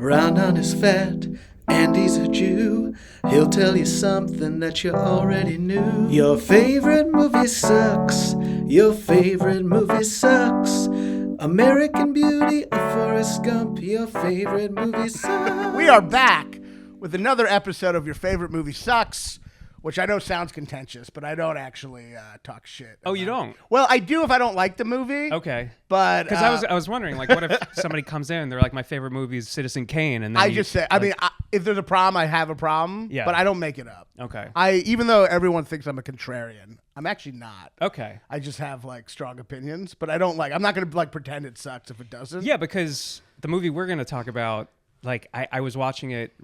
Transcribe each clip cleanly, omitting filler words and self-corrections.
Raanan is fat and he's a Jew. He'll tell you something that you already knew. Your favorite movie sucks. Your favorite movie sucks. American Beauty or Forrest Gump. Your favorite movie sucks. We are back with another episode of Your Favorite Movie Sucks, which I know sounds contentious, but I don't actually talk shit. Oh, you don't? Well, I do if I don't like the movie. Okay. But because I was wondering, like, what if somebody comes in, they're like, my favorite movie is Citizen Kane, and then I just say, I mean, if there's a problem, I have a problem. Yeah. But I don't make it up. Okay. Even though everyone thinks I'm a contrarian, I'm actually not. Okay. I just have like strong opinions, but I don't like. I'm not gonna like pretend it sucks if it doesn't. Yeah, because the movie we're gonna talk about, like, I was watching it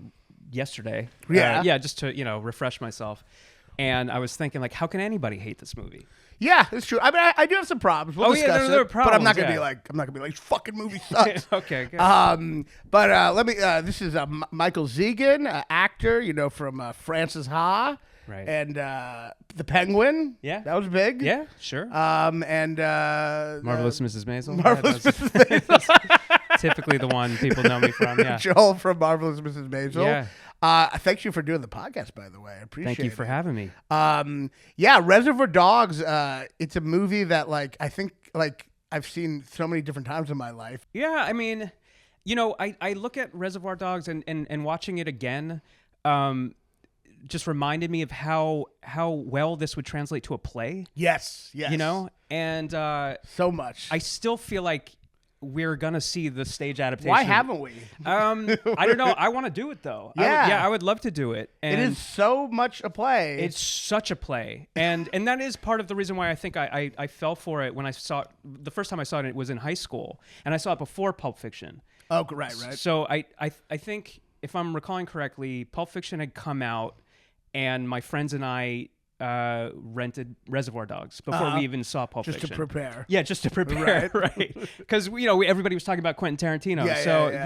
yesterday. Yeah. Yeah, just to refresh myself. And I was thinking, like, how can anybody hate this movie? Yeah, it's true. I mean, I do have some problems. We'll discuss there are it, but I'm not problems, gonna be like, this fucking movie sucks. Okay, good. But let me. This is Michael Zegen, actor, from Frances Ha, Right. and The Penguin. Yeah. That was big. Yeah, sure. And Marvelous Mrs. Maisel. Marvelous Yeah, Mrs. Maisel. typically the one people know me from. Yeah. Joel from Marvelous Mrs. Maisel. Yeah. Thank you for doing the podcast, by the way. I appreciate it. Thank you for having me. Yeah, Reservoir Dogs. It's a movie that, like, I think, like, I've seen so many different times in my life. Yeah, I mean, I look at Reservoir Dogs and watching it again, just reminded me of how well this would translate to a play. Yes. And So much. I still feel like we're gonna see the stage adaptation. Why haven't we? I don't know. I want to do it though. Yeah. I would love to do it. And it is so much a play. It's such a play, and that is part of the reason why I think I fell for it when I saw it. The first time I saw it was in high school, and I saw it before Pulp Fiction. Oh, right. So I think, if I'm recalling correctly, Pulp Fiction had come out, and my friends and I rented Reservoir Dogs before we even saw Pulp Fiction. Just to prepare. Yeah, just to prepare, right? Because everybody was talking about Quentin Tarantino,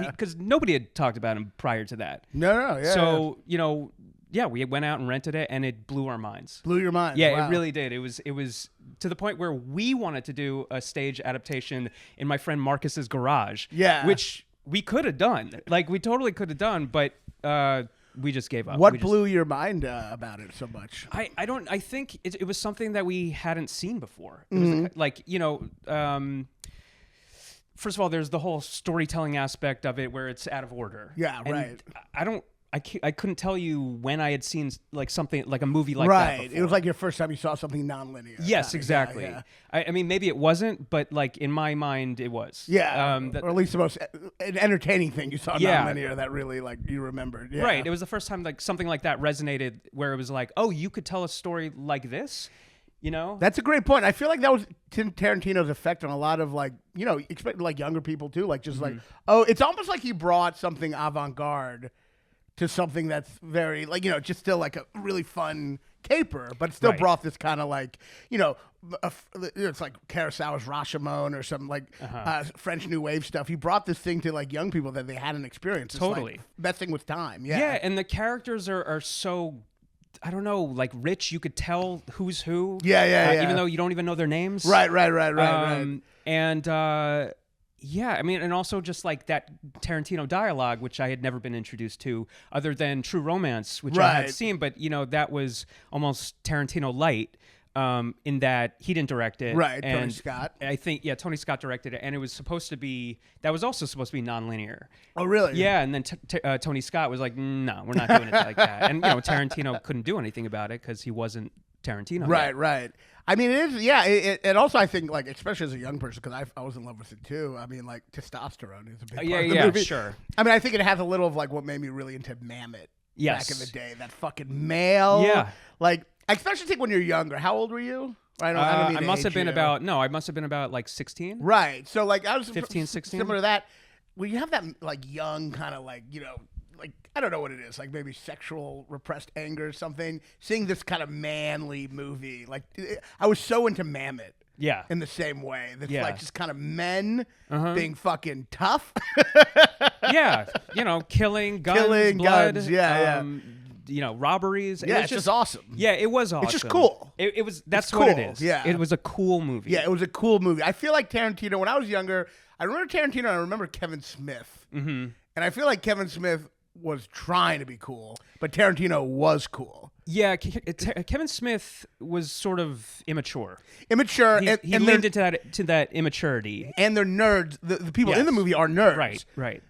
because nobody had talked about him prior to that. No, yeah. So we went out and rented it, and it blew our minds. Blew your mind. Yeah, Wow. it really did. It was to the point where we wanted to do a stage adaptation in my friend Marcus's garage. Yeah. Which we could have done. Like, we totally could have done, but we just gave up. What blew your mind about it so much? I think it was something that we hadn't seen before. It was like, first of all, there's the whole storytelling aspect of it where it's out of order. Yeah, and right. I couldn't tell you when I had seen like something like a movie like that Right. before. It was like your first time you saw something nonlinear. Yes, exactly. Yeah. I mean, maybe it wasn't, but like in my mind, it was. Yeah. Or at least the most entertaining thing you saw Yeah. nonlinear that really like you remembered. Yeah. Right. It was the first time like something like that resonated, where it was like, oh, you could tell a story like this, That's a great point. I feel like that was Tarantino's effect on a lot of like, expect like younger people too. Like just like, oh, it's almost like he brought something avant-garde to something that's very like, just still like a really fun caper, but still brought this kind of like, it's like Kurosawa's Rashomon or some like French New Wave stuff. He brought this thing to like young people that they hadn't experienced. It's Totally. like messing with time. Yeah. Yeah, and the characters are so, I don't know, like rich. You could tell who's who. Yeah. Even though you don't even know their names. Right. And yeah, I mean, and also just like that Tarantino dialogue, which I had never been introduced to, other than True Romance, which I had seen, but that was almost Tarantino light, in that he didn't direct it. Right, and Tony Scott. I think, Tony Scott directed it, and it was that was also supposed to be nonlinear. Oh, really? Yeah, and then Tony Scott was like, no, we're not doing it like that. And, Tarantino couldn't do anything about it because he wasn't Tarantino. Right. I mean, it is, yeah. And also, I think, like, especially as a young person, because I was in love with it too. I mean, like, testosterone is a big part of the movie. Sure. I mean, I think it has a little of like what made me really into Mammoth Yes. back in the day. That fucking male. Yeah. Like, I especially think when you're younger. How old were you? I don't mean I to must have age been you. I must have been about like 16. Right. So, like, I was 15, 16. similar to that. When you have that, like, young kind of like, like, I don't know what it is, like maybe sexual repressed anger or something. Seeing this kind of manly movie, like I was so into Mammoth. Yeah. In the same way. That's Yeah. like just kind of men being fucking tough. Yeah. Killing, guns, blood. Yeah. Robberies. Yeah, it's just awesome. Yeah, it was awesome. It's just cool. It was. That's It's what it cool, is. yeah. It was a cool movie. Yeah, it was a cool movie. I feel like Tarantino, when I was younger, I remember Tarantino and I remember Kevin Smith. And I feel like Kevin Smith was trying to be cool, but Tarantino was cool. Yeah, Kevin Smith was sort of immature. Immature. He leaned into that immaturity. And they're nerds. The people in the movie are nerds. Right.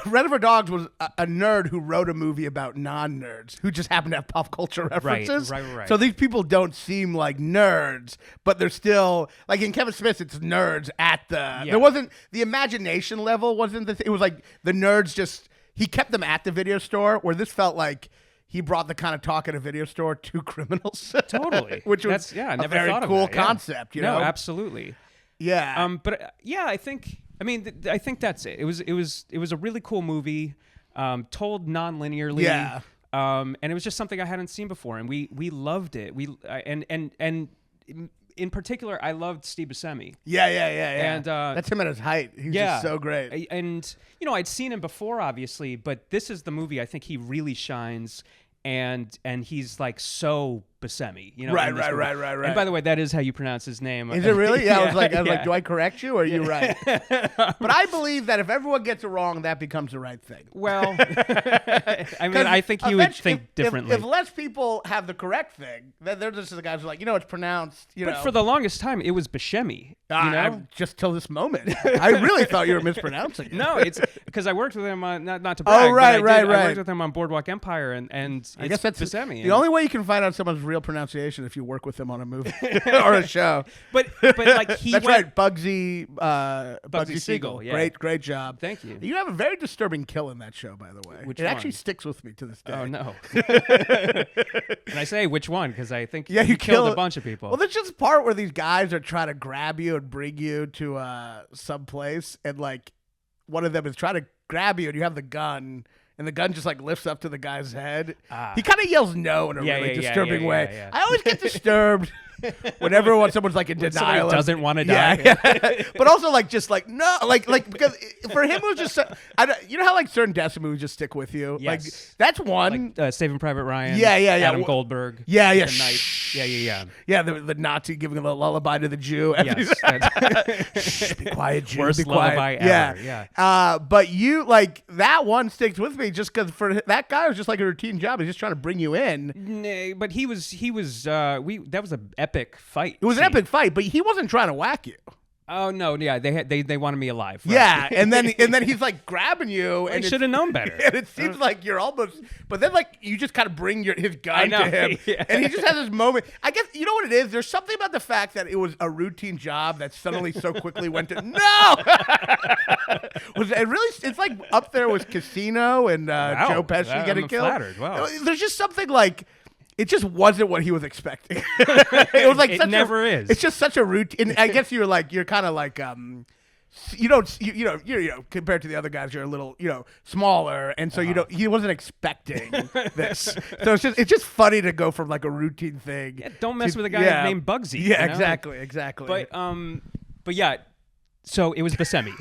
Reservoir Dogs was a nerd who wrote a movie about non-nerds who just happened to have pop culture references. Right. So these people don't seem like nerds, but they're still like in Kevin Smith. It's nerds at the. There wasn't the imagination level. Wasn't the? It was like the nerds just. He kept them at the video store. Where this felt like he brought the kind of talk at a video store to criminals. Totally, which was I never a very thought of cool that, yeah. concept. You know, absolutely. Yeah. But I think. I mean, I think that's it. It was a really cool movie, told non-linearly. Yeah. And it was just something I hadn't seen before, and we loved it. And in particular, I loved Steve Buscemi. Yeah. And that's him at his height. He's just so great. And I'd seen him before, obviously, but this is the movie I think he really shines. And he's like so Buscemi, Right. And by the way, that is how you pronounce his name. Is it really? Yeah, I was like, do I correct you or are you right? But I believe that if everyone gets it wrong, that becomes the right thing. Well, I mean, I think he would think differently. If less people have the correct thing, then they're just the guys who are like, it's pronounced, But for the longest time, it was Buscemi. Just till this moment. I really thought you were mispronouncing it. No, it's because I worked with him on, not to brag, right. I worked with him on Boardwalk Empire, and I guess that's Buscemi. The only way you can find out someone's real pronunciation if you work with them on a movie or a show. But like that's right, Bugsy Siegel. Yeah. Great job. Thank you. You have a very disturbing kill in that show, by the way. Which it one? actually sticks with me to this day. Oh no! And I say which one because I think you killed a bunch of people. Well, there's just a part where these guys are trying to grab you and bring you to some place, and like one of them is trying to grab you, and you have the gun. And the gun just like lifts up to the guy's head. He kind of yells no in a really disturbing way. Yeah. I always get disturbed whenever someone's like in denial. Doesn't want to die. Yeah. But also like just like no, like because for him it was just you know how like certain death movies just stick with you. Yes. Like that's one. Like Saving Private Ryan. Yeah. Adam Goldberg. Yeah. The Knight. Yeah. Yeah, the Nazi giving a lullaby to the Jew. Yes. Shh, be quiet, Jew. Worst be quiet. lullaby ever. Yeah. But you like that one sticks with me just because for that guy it was just like a routine job. He's just trying to bring you in. Nah, but he was. That was an epic fight. It was an epic fight, but he wasn't trying to whack you. Oh no! Yeah, they wanted me alive. Right? Yeah, and then he's like grabbing you, and should have known better. And it seems like you're almost, but then like you just kind of bring his gun to him, and he just has this moment. I guess you know what it is. There's something about the fact that it was a routine job that suddenly so quickly went to no. It's like up there with Casino and Joe Pesci getting killed. Flattered. Wow. There's just something like. It just wasn't what he was expecting. It was like it never is. It's just such a routine. I guess you're kind of like you compared to the other guys, you're a little smaller, and so he wasn't expecting this. So it's just funny to go from like a routine thing. Yeah, don't mess with a guy named Bugsy. Yeah, exactly. But yeah. So it was Buscemi.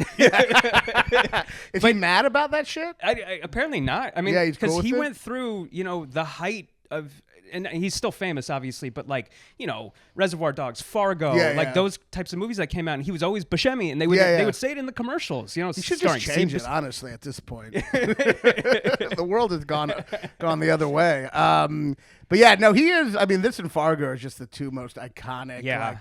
Is he mad about that shit? Apparently not. I mean, because he went through the height of. And he's still famous, obviously, but like, Reservoir Dogs, Fargo, those types of movies that came out, and he was always Buscemi, and they would say it in the commercials, He should just change it, honestly, at this point. The world has gone the other way. But yeah, no, he is. I mean, this and Fargo are just the two most iconic. Yeah.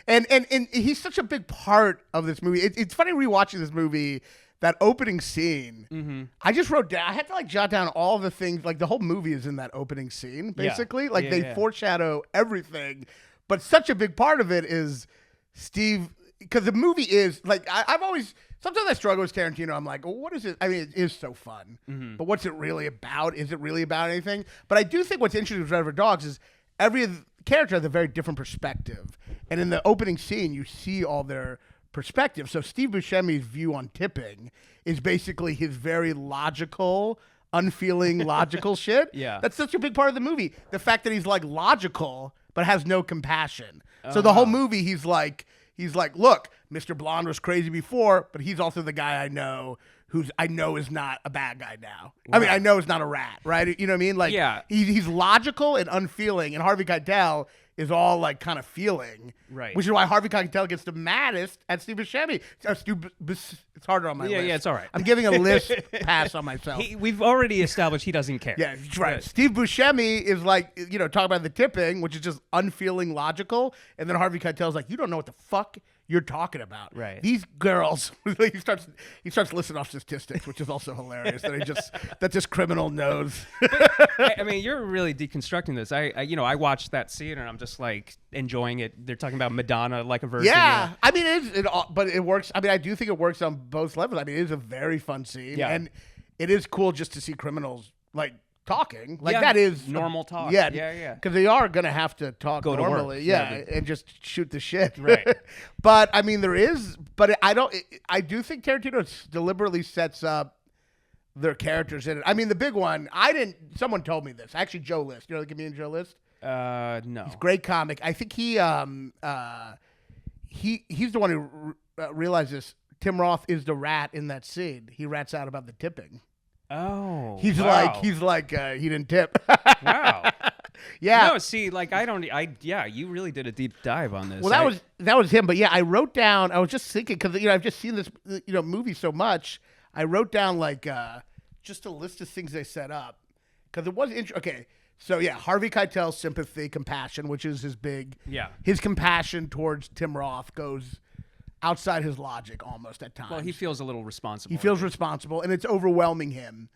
And he's such a big part of this movie. It's funny rewatching this movie. That opening scene, I just wrote down. I had to like jot down all the things. Like the whole movie is in that opening scene, basically. Like they foreshadow everything, but such a big part of it is Steve, because the movie is like I've always. Sometimes I struggle with Tarantino. I'm like, well, what is it? I mean, it is so fun, but what's it really about? Is it really about anything? But I do think what's interesting with Reservoir Dogs is every character has a very different perspective, and in the opening scene, you see all their perspective. So Steve Buscemi's view on tipping is basically his very logical, unfeeling, logical shit. Yeah. That's such a big part of the movie. The fact that he's like logical, but has no compassion. So the whole movie, he's like, look, Mr. Blonde was crazy before, but he's also the guy I know is not a bad guy now. Right. I mean, I know is not a rat, right? You know what I mean? Like, he's logical and unfeeling, and Harvey Keitel is all like kind of feeling, Right. Which is why Harvey Keitel gets the maddest at Steve Buscemi. It's harder on my list. Yeah, it's all right. I'm giving a list pass on myself. We've already established he doesn't care. Yeah, right. Steve Buscemi is like, talk about the tipping, which is just unfeeling logical, and then Harvey Keitel's like, you don't know what the fuck you're talking about. Right. These girls. he starts listing off statistics, which is also hilarious. that this criminal knows. I mean, you're really deconstructing this. I watched that scene and I'm just like enjoying it. They're talking about Madonna like a virgin. Yeah, I mean, but it works. I mean, I do think it works on both levels. I mean, it is a very fun scene, and it is cool just to see criminals like talking. Like that is normal talk. Yeah. Because they are gonna have to talk Go normally, to work. and just shoot the shit. Right. But I mean, I do think Tarantino deliberately sets up their characters in it. I mean, the big one. Someone told me this. Actually, Joe List. You know the comedian Joe List? No. He's a great comic. I think he's the one who realizes Tim Roth is the rat in that scene. He rats out about the tipping. Oh. He's like he didn't tip. Wow. Yeah. No, see, like you really did a deep dive on this. Well, that was him. But yeah, I wrote down. I was just thinking because I've just seen this movie so much. I wrote down like just a list of things they set up because it was okay. So yeah, Harvey Keitel's sympathy, compassion, which is his big. Yeah. His compassion towards Tim Roth goes outside his logic almost at times. Well, he feels a little responsible. He feels responsible, and it's overwhelming him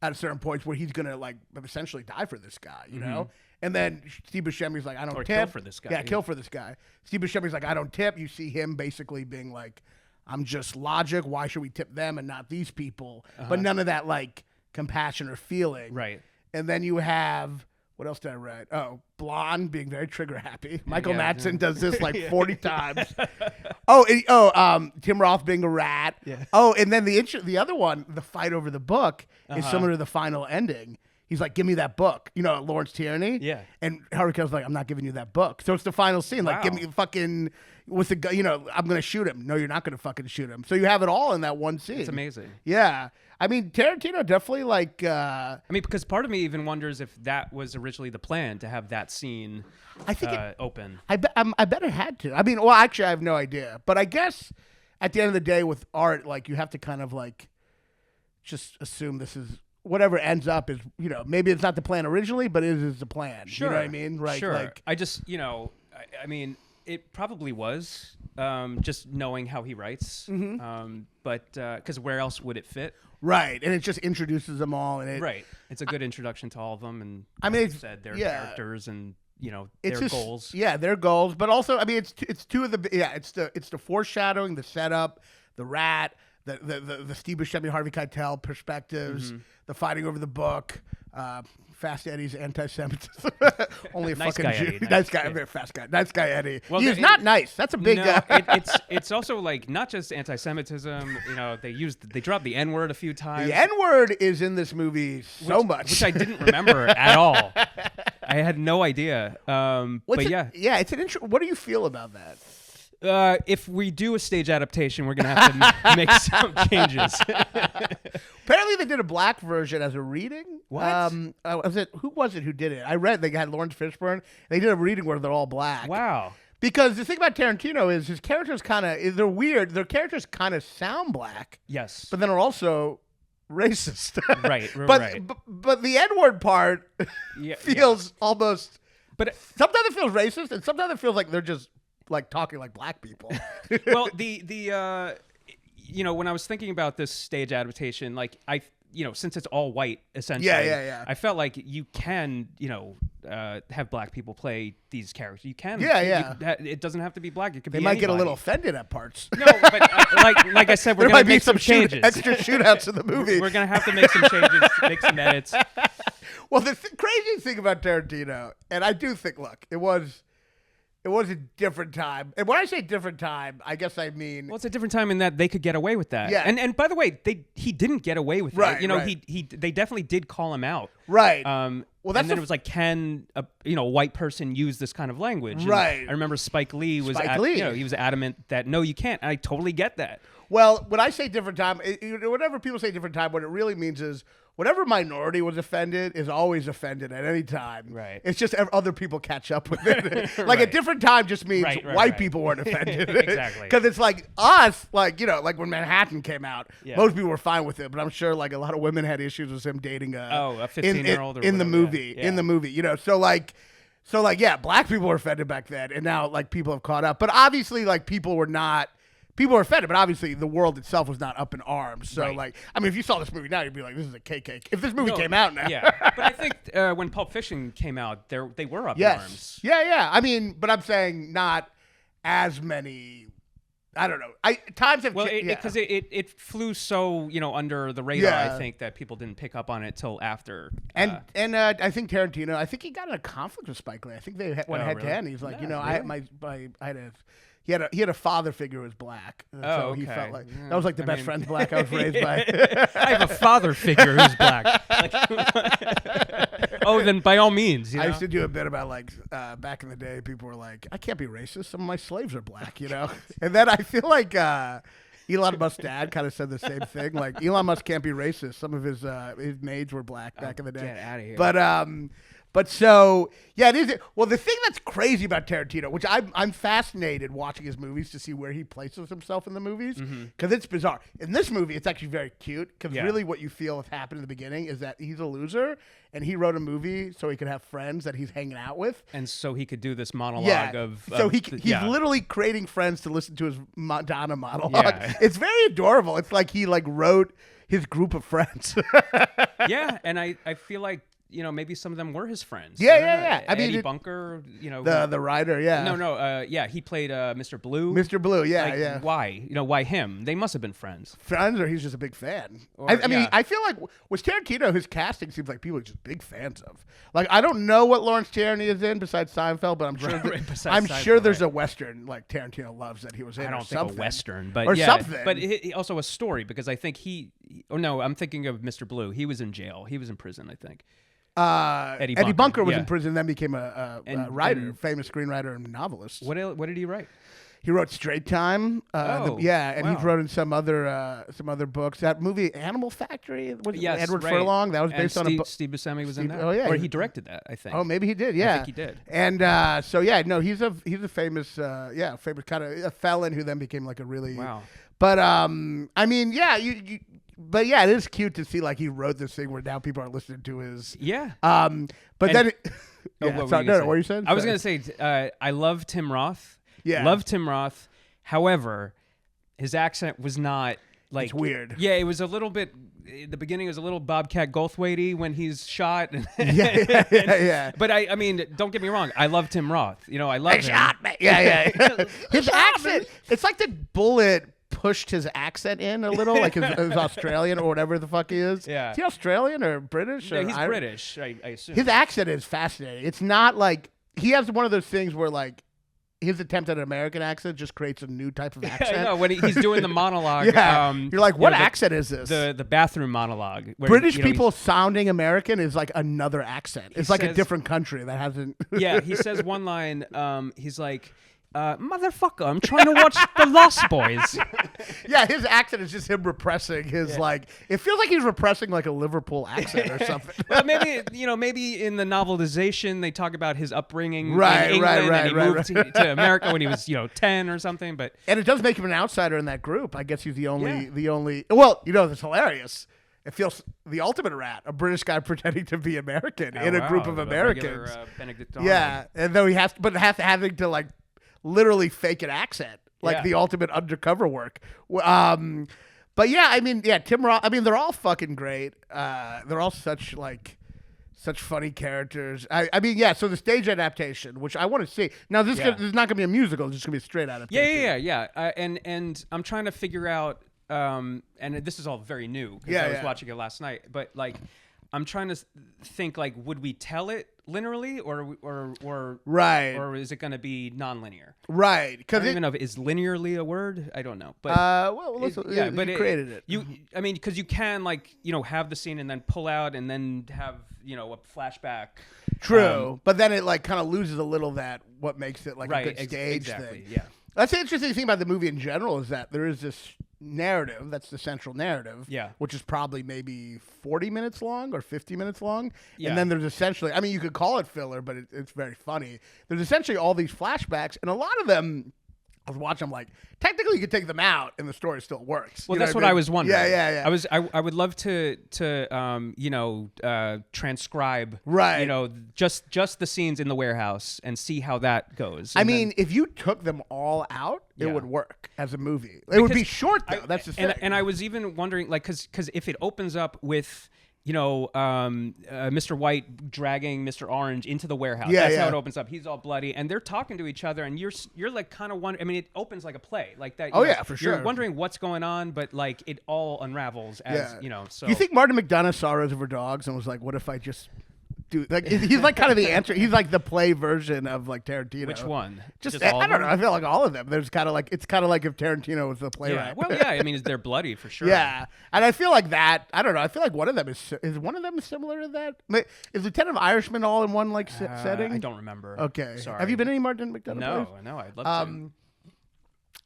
at certain points where he's gonna like essentially die for this guy, you know. And then Steve Buscemi's like, I don't tip. Kill for this guy. Yeah, kill for this guy. Steve Buscemi's like, I don't tip. You see him basically being like, I'm just logic. Why should we tip them and not these people? But none of that like compassion or feeling. Right. And then you have, what else did I write? Oh, Blonde being very trigger happy. Michael Madsen does this like 40 times. Tim Roth being a rat. Yeah. Oh, and then the other one, the fight over the book, is similar to the final ending. He's like, give me that book. Lawrence Tierney. Yeah. And Harry Keitel's like, I'm not giving you that book. So it's the final scene. Like, Wow. give me fucking, with the gun, I'm going to shoot him. No, you're not going to fucking shoot him. So you have it all in that one scene. It's amazing. Yeah. I mean, Tarantino definitely like. Because part of me even wonders if that was originally the plan to have that scene I think open. I bet it had to. I mean, well, actually, I have no idea. But I guess at the end of the day with art, like, you have to kind of like just assume this is whatever ends up is, maybe it's not the plan originally, but it is the plan. Sure. You know what I mean? Right. Sure. Like, I just, I mean, it probably was just knowing how he writes. But because where else would it fit? right. And it just introduces them all. And Right. It's a good introduction to all of them. And I mean, like you said, their characters and, their goals. Yeah, their goals. But also, I mean, it's two of the, it's the foreshadowing, the setup, the rat, the Steve Buscemi, Harvey Keitel perspectives, the fighting over the book, Fast Eddie's anti-Semitism. Only a Nice fucking guy Jew. Eddie, Nice guy, very fast guy. Nice guy Eddie. Well, He's not nice. That's a big. No, it's also like not just anti-Semitism. They dropped the N-word a few times. The N-word is in this movie so much, which I didn't remember at all. I had no idea. Yeah, it's an intro. What do you feel about that? If we do a stage adaptation, we're gonna have to make some changes. Apparently, they did a black version as a reading. What? Who was it who did it? I read they had Lawrence Fishburne. They did a reading where they're all black. Wow. Because the thing about Tarantino is his characters they're weird. Their characters kind of sound black. Yes. But then are also racist. Right. But the N-word part feels almost. But sometimes it feels racist, and sometimes it feels like they're just like talking like black people. Well, when I was thinking about this stage adaptation, like since it's all white essentially, yeah. I felt like you can, have black people play these characters. You can, it doesn't have to be black. It could They be might get a anybody. little offended at parts. No, but like I said, we're there gonna might be make some changes. extra shootouts in the movie. We're gonna have to make some changes, make some edits. Well, the crazy thing about Tarantino, and I do think, look, it was a different time. And when I say different time, I guess I mean... Well, it's a different time in that they could get away with that. Yeah. And by the way, he didn't get away with right, it. right. They definitely did call him out. Right. Well, and then it was like, can a white person use this kind of language? And right. I remember Spike Lee was Spike Lee. he was adamant that no, you can't. And I totally get that. Well, when I say different time, whenever people say different time, what it really means is whatever minority was offended is always offended at any time. Right. It's just other people catch up with it. Like a different time just means white people weren't offended. Exactly. Because it's like us, like, you know, like when Manhattan came out, most people were fine with it, but I'm sure like a lot of women had issues with him dating a 15-year-old in the movie. In the movie, you know, so yeah, black people were offended back then, and now like people have caught up. But obviously, like people were offended, but obviously the world itself was not up in arms. So like, I mean, if you saw this movie now, you'd be like, this is a KK. If this movie came out now. Yeah, but I think when Pulp Fiction came out, they were up in arms. Yeah. I mean, but I'm saying not as many. I don't know. Times have changed. Because it flew so, you know, under the radar. I think that people didn't pick up on it till after. And I think Tarantino. I think he got in a conflict with Spike Lee. I think they went head to head. He's like, you know, really? He had a father figure who was black. So he felt like that was like the best friend's black I was raised by. I have a father figure who's black. Then by all means. You know? I used to do a bit about like back in the day, people were like, I can't be racist. Some of my slaves are black, you know? And then I feel like Elon Musk's dad kind of said the same thing. Like Elon Musk can't be racist. Some of his maids were black back in the day. Get out of here. But so, yeah, it is. Well, the thing that's crazy about Tarantino, which I'm fascinated watching his movies to see where he places himself in the movies, because it's bizarre. In this movie, it's actually very cute, because really what you feel has happened in the beginning is that he's a loser, and he wrote a movie so he could have friends that he's hanging out with. And so he could do this monologue of... So he's literally creating friends to listen to his Madonna monologue. Yeah. It's very adorable. It's like he like wrote his group of friends. Yeah, and I feel like, you know, maybe some of them were his friends. Yeah. I mean, Eddie Bunker, you know, the writer. Yeah. No. He played Mr. Blue. Mr. Blue. Yeah. Why? You know, why him? They must have been friends. Friends, or he's just a big fan. I mean, I feel like with Tarantino, his casting seems like people are just big fans of. Like, I don't know what Lawrence Tierney is in besides Seinfeld, but I'm sure there's a Western like Tarantino loves that he was in. I don't think a Western, but or something. But also a story, because I think I'm thinking of Mr. Blue. He was in jail. He was in prison, I think. Eddie Bunker was in prison, then became a writer, famous screenwriter and novelist. What did he write? He wrote Straight Time. He wrote in some other books. That movie Animal Factory was Edward Furlong. That was based on a book. Steve Buscemi was in that. Oh yeah, or he directed that, I think. Oh, maybe he did. Yeah, I think he did. And he's a famous famous kind of a felon who then became like a really But I mean, But yeah, it is cute to see like he wrote this thing where now people are listening to his. Yeah. What were you saying? I was going to say I love Tim Roth. Yeah. Love Tim Roth. However, his accent was not like. It's weird. Yeah, it was a little bit. In the beginning, it was a little Bobcat Goldthwait-y when he's shot. Yeah. But I mean, don't get me wrong. I love Tim Roth. You know, I love him. Shot me. Yeah. His accent. It's like the bullet pushed his accent in a little, like his Australian or whatever the fuck he is. Yeah. Is he Australian or British? Yeah, he's British, I assume. His accent is fascinating. It's not like he has one of those things where like his attempt at an American accent just creates a new type of accent. I know, when he's doing the monologue. You're like, what accent is this? The bathroom monologue. Where, British people sounding American is like another accent. It's like a different country that hasn't. Yeah, he says one line. He's like, motherfucker, I'm trying to watch The Lost Boys. Yeah, his accent is just him repressing his like. It feels like he's repressing like a Liverpool accent or something. Well, maybe in the novelization they talk about his upbringing in England, and he moved to America when he was 10 or something. And it does make him an outsider in that group. I guess he's the only. Well, it's hilarious. It feels the ultimate rat, a British guy pretending to be American in a group of Americans. Yeah, and though he has having to like literally fake an accent, like the ultimate undercover work. But yeah, I mean, Tim Roth. I mean, they're all fucking great. They're all such funny characters. I mean, so the stage adaptation, which I want to see. Now, this is not going to be a musical. It's just going to be a straight adaptation. Yeah. And I'm trying to figure out, and this is all very new because I was watching it last night, but like, I'm trying to think like, would we tell it linearly or is it going to be non-linear? Right. I don't even know is linearly a word. I don't know. But but you created it. I mean, because you can have the scene and then pull out and then have a flashback. True, but then it like kind of loses a little that what makes it like a good stage thing. Yeah. That's the interesting thing about the movie in general is that there is this narrative. That's the central narrative. Yeah. Which is probably maybe 40 minutes long or 50 minutes long. Yeah. And then there's essentially, I mean, you could call it filler, but it's very funny. There's essentially all these flashbacks, and a lot of them, I was watching them like, technically you could take them out and the story still works. Well, that's what I was wondering. Yeah. I would love to transcribe, Right. just the scenes in the warehouse and see how that goes. I And mean, then- if you took them all out, it Yeah. would work as a movie. It would be short, though. That's the thing. and I was even wondering, like, because if it opens up with, Mr. White dragging Mr. Orange into the warehouse. Yeah, That's yeah. how it opens up. He's all bloody, and they're talking to each other, and you're like kind of wondering. I mean, it opens like a play, like that. Oh, yeah, for You're sure. wondering what's going on, but like it all unravels as So Do you think Martin McDonagh saw Reservoir Dogs and was like, "What if I just do like?" He's like kind of the answer. He's like the play version of like Tarantino. which one? Just all I of don't know. them? I feel like all of them. There's kind of like it's kind of like if Tarantino was the Yeah. playwright. Well, yeah. I mean, they're bloody for sure. Yeah, and I feel like that. I don't know. I feel like one of them is one of them similar to that. Is Lieutenant of Irishman all in one like setting? I don't remember. Okay. Sorry. Have you been to any Martin McDonagh plays? No. I'd love to.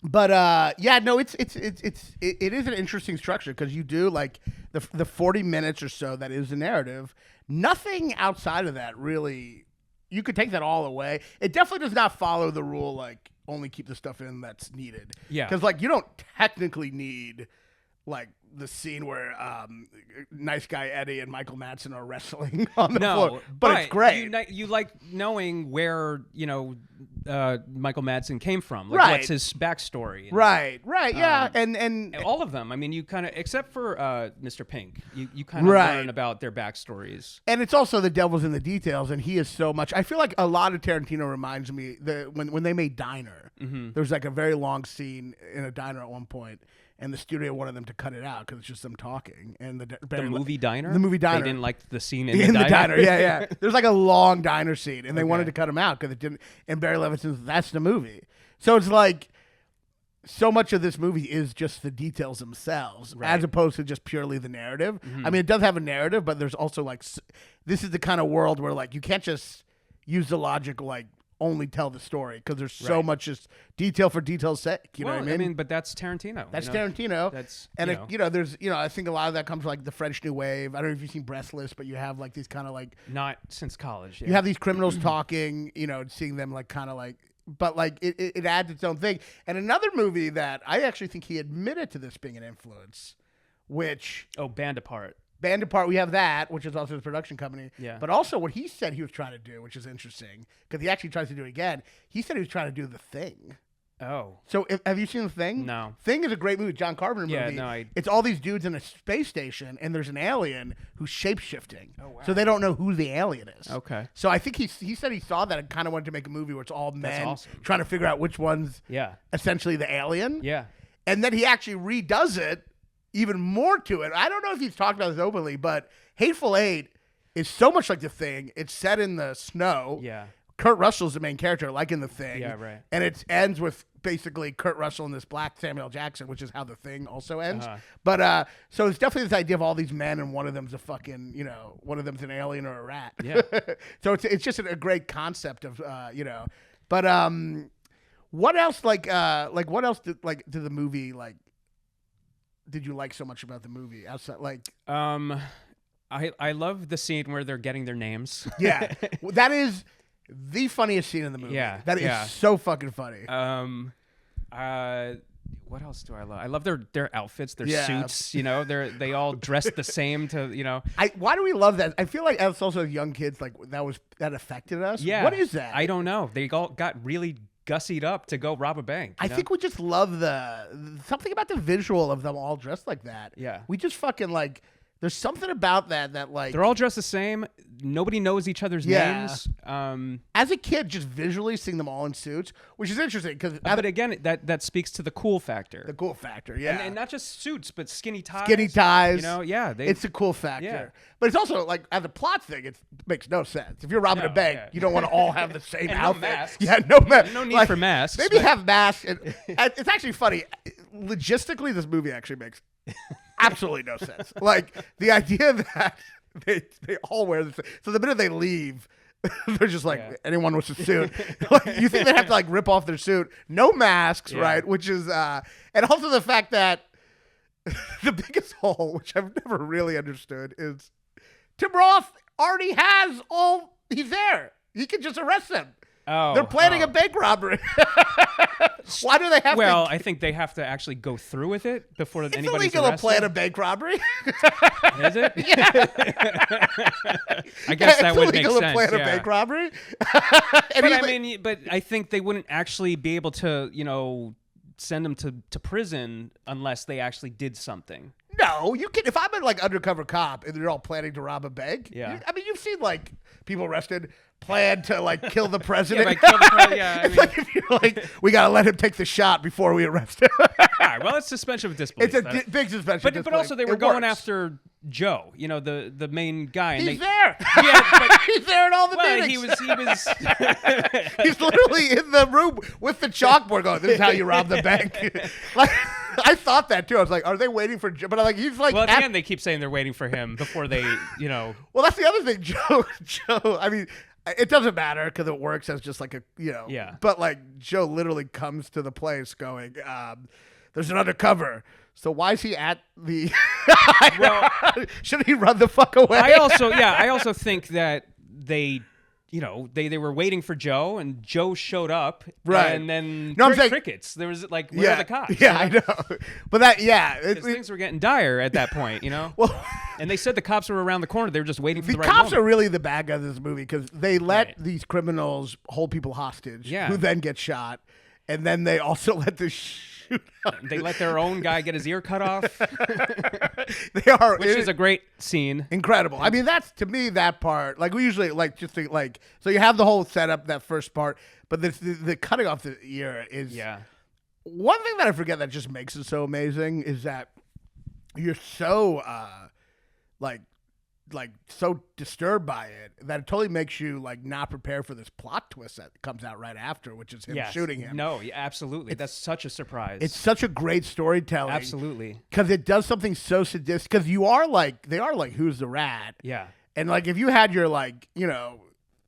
But yeah, no, it is an interesting structure because you do like the 40 minutes or so that is the narrative. Nothing outside of that really. You could take that all away. It definitely does not follow the rule like only keep the stuff in that's needed. Yeah. Because like you don't technically need like the scene where nice guy Eddie and Michael Madsen are wrestling on the floor, but it's great. You like knowing where Michael Madsen came from, like Right. what's his backstory, and Right, yeah, and all of them. I mean, you kind of, except for Mr. Pink, you kind of Right. learn about their backstories. And it's also the devil's in the details, and he is so much. I feel like a lot of Tarantino reminds me that when they made Diner, there was like a very long scene in a diner at one point, and the studio wanted them to cut it out because it's just them talking. And The movie Diner? The movie Diner. They didn't like the scene in the the diner. Yeah. There's like a long diner scene, and they Okay. wanted to cut them out because it didn't. And Barry Levinson's that's the movie. So it's like so much of this movie is just the details themselves, Right. as opposed to just purely the narrative. I mean, it does have a narrative, but there's also like this is the kind of world where like you can't just use the logic like only tell the story because there's so Right. much just detail for detail's sake. You know what I mean? But that's Tarantino. That's you know? Tarantino. That's and you know. there's I think a lot of that comes from like the French New Wave. I don't know if you've seen Breathless, but you have like these kind of like Not since college. Yeah. you have these criminals talking, and seeing them like kind of like, but like it adds its own thing. And another movie that I actually think he admitted to this being an influence, which Band Apart. Band Apart, we have that, which is also his production company. Yeah. But also what he said he was trying to do, which is interesting, because he actually tries to do it again. He said he was trying to do The Thing. Oh. So have you seen The Thing? No. Thing is a great movie, John Carpenter movie. Yeah, no, It's all these dudes in a space station, and there's an alien who's shape-shifting. Oh, wow. So they don't know who the alien is. Okay. So I think he said he saw that and kind of wanted to make a movie where it's all men awesome. trying to figure out which one's Yeah. essentially the alien. Yeah. And then he actually redoes it even more to it. I don't know if he's talked about this openly, but Hateful Eight is so much like The Thing. It's set in the snow. Yeah. Kurt Russell's the main character, like in The Thing. Yeah, right. And it ends with basically Kurt Russell and this black Samuel Jackson, which is how The Thing also ends. But so it's definitely this idea of all these men, and one of them's a fucking, one of them's an alien or a rat. Yeah. So it's just a great concept of, But what else what else did the movie did you like so much about the movie outside I love the scene where they're getting their names. Yeah, that is the funniest scene in the movie. Yeah, that is yeah. so fucking funny. What else do I love? I love their outfits, their Yeah. suits. They all dress the same. Why do we love that? I feel like as also as young kids, like that affected us. Yeah. What is that? I don't know. They all got really gussied up to go rob a bank. I think we just love something about the visual of them all dressed like that. Yeah. We just fucking there's something about that they're all dressed the same. Nobody knows each other's Yeah. names. as a kid, just visually seeing them all in suits, which is interesting because But again, that speaks to the cool factor. the cool factor, yeah. And not just suits, but skinny ties. Skinny ties. It's It's a cool factor. Yeah. But it's also as a plot thing, it makes no sense. If you're robbing No, a bank, yeah. you don't want to all have the same And no outfit. masks. Yeah, no masks. No need for masks, Maybe but- have masks. It's actually funny. Logistically, this movie actually makes absolutely no sense. Like the idea that they all wear the same. So the minute they leave, they're just like, Yeah. anyone with a suit. You think they'd have to rip off their suit? No masks, Yeah. right? Which is, and also the fact that the biggest hole, which I've never really understood, is Tim Roth already has all. He's there. He can just arrest them. Oh, they're planning a bank robbery. Why do they have to? Well, I think they have to actually go through with it before anybody's arrested. It's illegal to plan a bank robbery. Is it? Yeah. I guess that would make sense. It's illegal to plan a bank robbery. But I think they wouldn't actually be able to, send them to prison unless they actually did something. No, you can. If I'm an undercover cop and they're all planning to rob a bank, yeah. You've seen people arrested plan to kill the president. It's like if you're we gotta let him take the shot before we arrest him. All right, well, it's suspension of disbelief. It's a big suspension. of disbelief. But also they were going after Joe, the main guy. And he's there. Yeah, he's there in all the meetings. He was. He's literally in the room with the chalkboard going, "This is how you rob the bank." I thought that too. I was like, "Are they waiting for Joe?" But he's like. Well, at the end they keep saying they're waiting for him before they, Well, that's the other thing, Joe. I mean, it doesn't matter because it works as just Yeah. But Joe literally comes to the place going, "There's an undercover." So why is he at the? Well, shouldn't he run the fuck away? I also think that they. They were waiting for Joe, and Joe showed up, right? And then I'm saying, crickets. There was where are the cops? Yeah, I know. But things were getting dire at that point, Well, and they said the cops were around the corner. They were just waiting for the right cops moment. are really the bad guys of this movie because they let these criminals hold people hostage, who then get shot, and then they also let the They let their own guy get his ear cut off. Which is a great scene. Incredible. I mean, that's to me that part. We usually so you have the whole setup, that first part, but the cutting off the ear is one thing that I forget that just makes it so amazing is that you're so so disturbed by it that it totally makes you not prepared for this plot twist that comes out right after, which is him shooting him. No, absolutely. That's such a surprise. It's such a great storytelling. Absolutely. Because it does something so sadistic. Because they are who's the rat? Yeah. And if you had your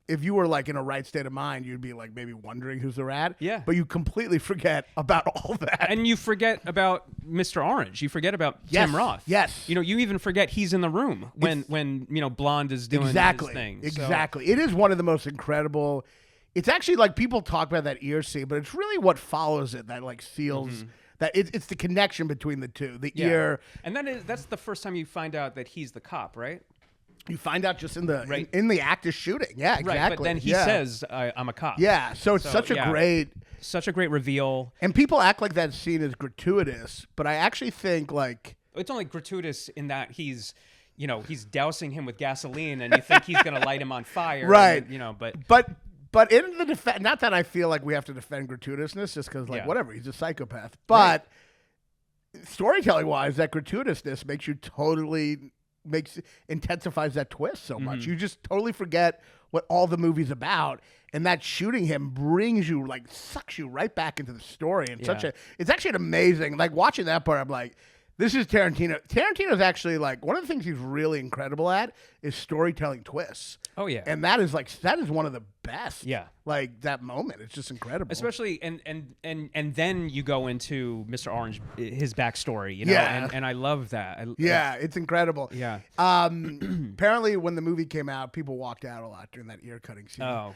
if you were in a right state of mind, you'd be maybe wondering who's the rat. Yeah. But you completely forget about all that. And you forget about Mr. Orange. You forget about Tim Roth. Yes. You even forget he's in the room when Blonde is doing his thing. Exactly. So. It is one of the most incredible. It's actually people talk about that ear scene, but it's really what follows it that seals that it's the connection between the two. The ear. And that's the first time you find out that he's the cop, right? You find out just in the act of shooting. Yeah, exactly. Right, but then he says, I'm a cop. Yeah, so it's such a great reveal. And people act like that scene is gratuitous, but I actually think it's only gratuitous in that he's dousing him with gasoline and you think he's going to light him on fire. Right. But in the defense, not that I feel like we have to defend gratuitousness just because whatever, he's a psychopath. But storytelling wise, that gratuitousness makes you intensifies that twist so much. You just totally forget what all the movie's about, and that shooting him brings you sucks you right back into the story. And it's actually an amazing watching that part. I'm like, this is Tarantino. Tarantino's actually one of the things he's really incredible at is storytelling twists. Oh yeah, and that is one of the best. Yeah, that moment, it's just incredible. Especially and then you go into Mr. Orange, his backstory. And I love that. It's incredible. Yeah. Apparently, when the movie came out, people walked out a lot during that ear cutting scene. Oh,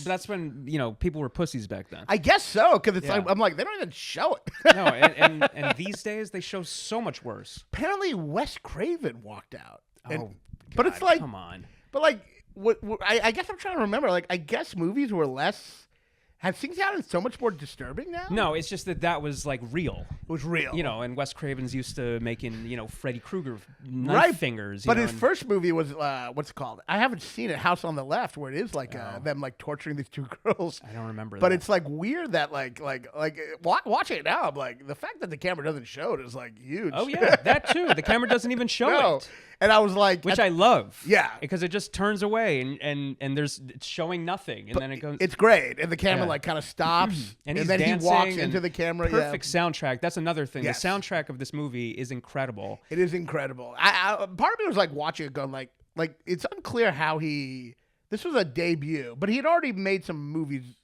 that's when people were pussies back then. I guess so, because it's I'm like, they don't even show it. No, and these days they show so much worse. Apparently, Wes Craven walked out. But it's come on. But I guess I'm trying to remember. I guess movies were less. Have things gotten so much more disturbing now? No, it's just that was real. It was real. And Wes Craven's used to making, Freddy Krueger knife fingers. But his first movie was, what's it called? I haven't seen it, House on the Left, where it is them torturing these two girls. I don't remember but that. But it's weird that watching it now, I'm like, the fact that the camera doesn't show it is huge. Oh yeah, that too. The camera doesn't even show it. And I was like, which I love. Yeah. Because it just turns away and it's showing nothing. And then it goes. It's great. And the camera kind of stops. and then he walks into the camera. Perfect soundtrack. That's another thing. Yes. The soundtrack of this movie is incredible. It is incredible. Part of me was watching it going like it's unclear how this was a debut, but he had already made some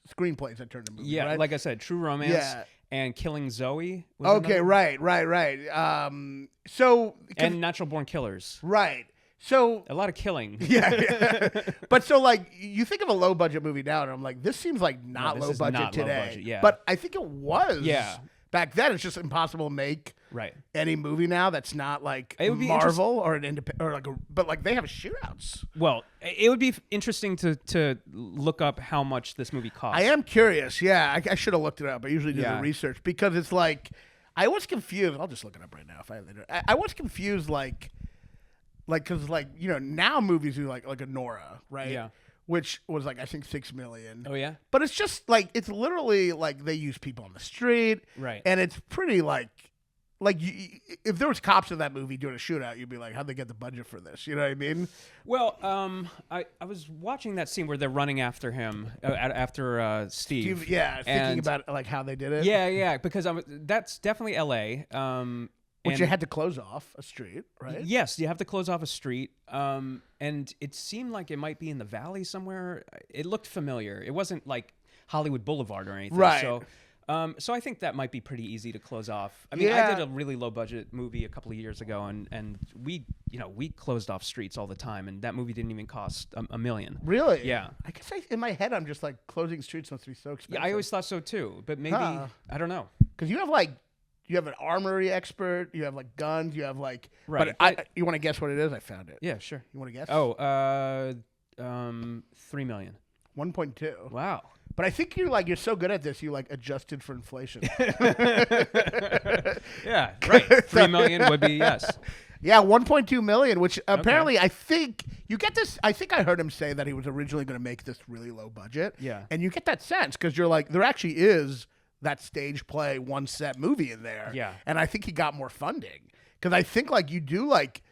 screenplays that turned into movies. Yeah, right? like I said, True Romance. Yeah. and Killing Zoe. Was Okay, another. right. So And Natural Born Killers. right. So A lot of killing. yeah. But so like you think of a low budget movie now, and I'm like, this seems like not this low is budget not low today. budget, yeah. But I think it was. Yeah. Back then, it's just impossible to make Right. any movie now that's not like It would be Marvel or an independent or like but like they have shootouts. Well, it would be interesting to look up how much this movie cost. I am curious. Yeah, I should have looked it up. I usually do Yeah. the research because it's like I was confused. I'll just look it up right now if I have it. I was confused like because like now movies do like a Nora, right? Yeah. Which was like I think 6 million. Oh yeah. But it's just like it's literally like they use people on the street, Right. and it's pretty like if there was cops in that movie doing a shootout, you'd be like, how'd they get the budget for this? You know what I mean? Well, I was watching that scene where they're running after him after Steve. Thinking and- about like how they did it. Yeah, because that's definitely L.A. Which and- you had to close off a street, right? Yes, you have to close off a street, and it seemed like it might be in the valley somewhere. It looked familiar. It wasn't like Hollywood Boulevard or anything. Right. So I think that might be pretty easy to close off. I mean, Yeah. I did a really low budget movie a couple of years ago, and we closed off streets all the time, and that movie didn't even cost $1 million. Really? Yeah. I guess in my head, I'm just like closing streets must be so expensive. Yeah, I always thought so too, but maybe Huh. I don't know. Because you have an armory expert, you have like guns, you have like. Right, But you want to guess what it is? I found it. Yeah, sure. You want to guess? Oh, 3 million. 1.2. Wow. But I think you're so good at this, you like adjusted for inflation. Yeah, right. 3 million would be yes. Yeah, 1.2 million, which apparently I think you get this. I think I heard him say that he was originally going to make this really low budget. Yeah. And you get that sense because you're like, there actually is that stage play, one set movie in there. Yeah. And I think he got more funding because I think like you do like,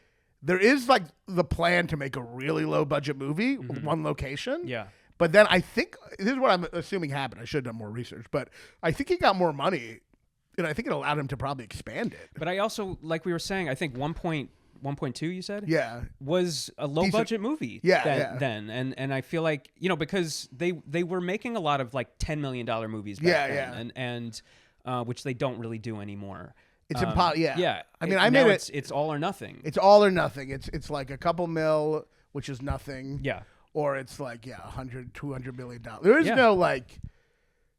there is like the plan to make a really low budget movie, one location. Yeah. But then I think this is what I'm assuming happened. I should have done more research, but I think he got more money, and I think it allowed him to probably expand it. But I also, like we were saying, I think 1.2 you said? Yeah. Was a low budget movie then. And I feel like, because they were making a lot of like $10 million movies back then. And which they don't really do anymore. It's impossible. Yeah. Yeah. I mean, now it's all or nothing. It's all or nothing. It's like a couple mil, which is nothing. Yeah. Or it's like, $100, $200 million. There is no like.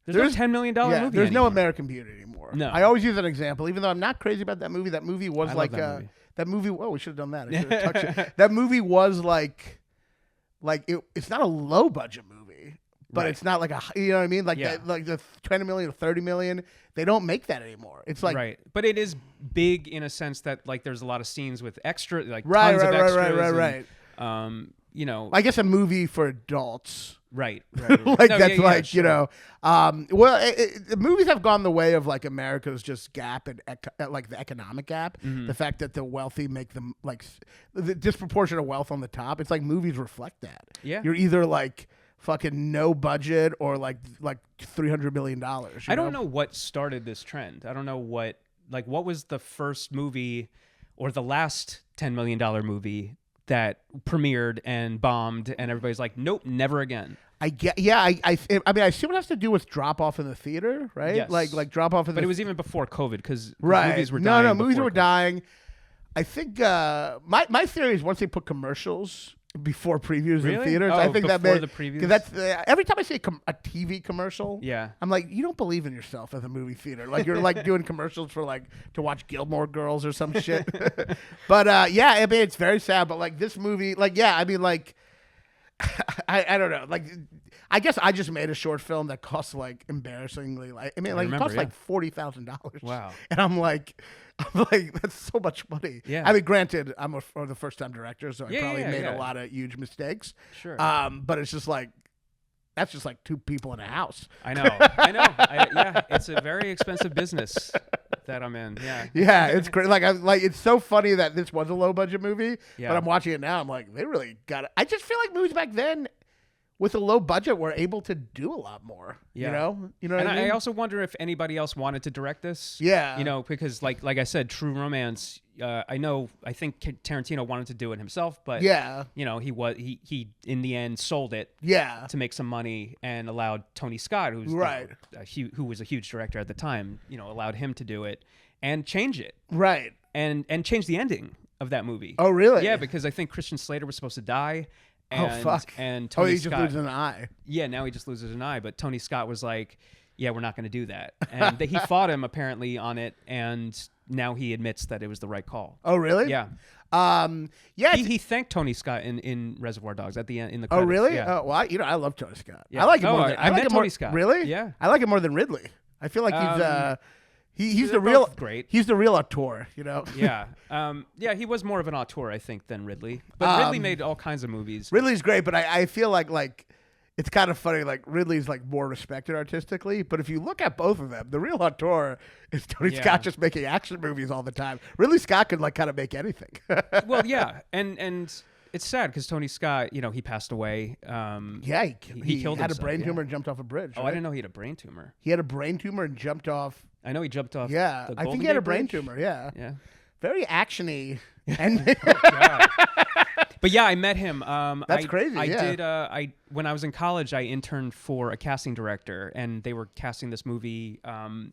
There's no $10 million movie There's no anymore. American Beauty anymore. No. I always use that example, even though I'm not crazy about that movie. That movie was I like love that movie. that movie. Oh, we should have done that. I should have touched it. That movie was like it's not a low budget movie, but Right. it's not like you know what I mean? Like Yeah. like the 20 million or 30 million. They don't make that anymore. It's like right, but it is big in a sense that like there's a lot of scenes with extra like Right, tons right, of right, extras. right, and, I guess a movie for adults. right. Like No, that's yeah, like sure. the movies have gone the way of like America's just gap and like the economic gap, the fact that the wealthy make them like the disproportionate wealth on the top. It's like movies reflect that. Yeah. You're either like fucking no budget or like $300 million. I don't know what started this trend. I don't know what was the first movie or the last $10 million movie that premiered and bombed and everybody's like, nope, never again. I mean, I see what it has to do with drop off in the theater, right? Yes. Like drop off in But the it was even before COVID because right. movies were dying. No, movies before were COVID. dying. I think my theory is once they put commercials before previews in Really? theaters, Oh, I think that before made the previews? because that's every time I see a TV commercial, Yeah. I'm like, you don't believe in yourself as a movie theater. Like you're like doing commercials for like to watch Gilmore Girls or some shit. But I mean, it's very sad. But like this movie, I mean, like I don't know, like. I guess I just made a short film that cost like embarrassingly it cost like $40,000. Wow. And I'm like, that's so much money. Yeah. I mean, granted, I'm the first time director, so I Yeah, probably yeah, made yeah. a lot of huge mistakes. Sure. But it's just like that's just like two people in a house. I know. Yeah, it's a very expensive business that I'm in. Yeah. Yeah, it's great. Like it's so funny that this was a low budget movie, Yeah. but I'm watching it now. I'm like, they really got it. I just feel like movies back then with a low budget, were able to do a lot more. Yeah. You know what I mean? I also wonder if anybody else wanted to direct this. Yeah. You know, because like I said, True Romance. I think Tarantino wanted to do it himself, but yeah, you know, he in the end sold it. Yeah. To make some money and allowed Tony Scott, who's right, who was a huge director at the time, you know, allowed him to do it and change it. Right. And change the ending of that movie. Oh, really? Yeah, because I think Christian Slater was supposed to die. And, oh fuck! And Tony he Scott, just loses an eye. Yeah, now he just loses an eye. But Tony Scott was like, "Yeah, we're not going to do that." And he fought him apparently on it, and now he admits that it was the right call. Oh, really? Yeah. Yeah. He thanked Tony Scott in Reservoir Dogs at the end in the Oh, credits. really? Yeah. Oh, well, I love Tony Scott. Yeah. I like him more. I met Tony Scott. Really? Yeah. I like him more than Ridley. I feel like he's they're the real both great. He's the real auteur, you know. Yeah. Yeah, he was more of an auteur, I think, than Ridley. But Ridley made all kinds of movies. Ridley's great, but I feel like it's kind of funny. Like Ridley's like more respected artistically, but if you look at both of them, the real auteur is Tony Scott just making action movies all the time. Ridley Scott could like kind of make anything. Well, yeah, and it's sad because Tony Scott, you know, he passed away. Yeah, he killed had himself, a brain tumor and jumped off a bridge. Oh, right? I didn't know he had a brain tumor. He had a brain tumor and jumped off. I know he jumped off. Yeah, the I think Golden he had a Gate brain Bridge. tumor. Yeah, Yeah. very actiony. And But yeah, I met him. That's crazy. I yeah. did. When I was in college, I interned for a casting director, and they were casting this movie,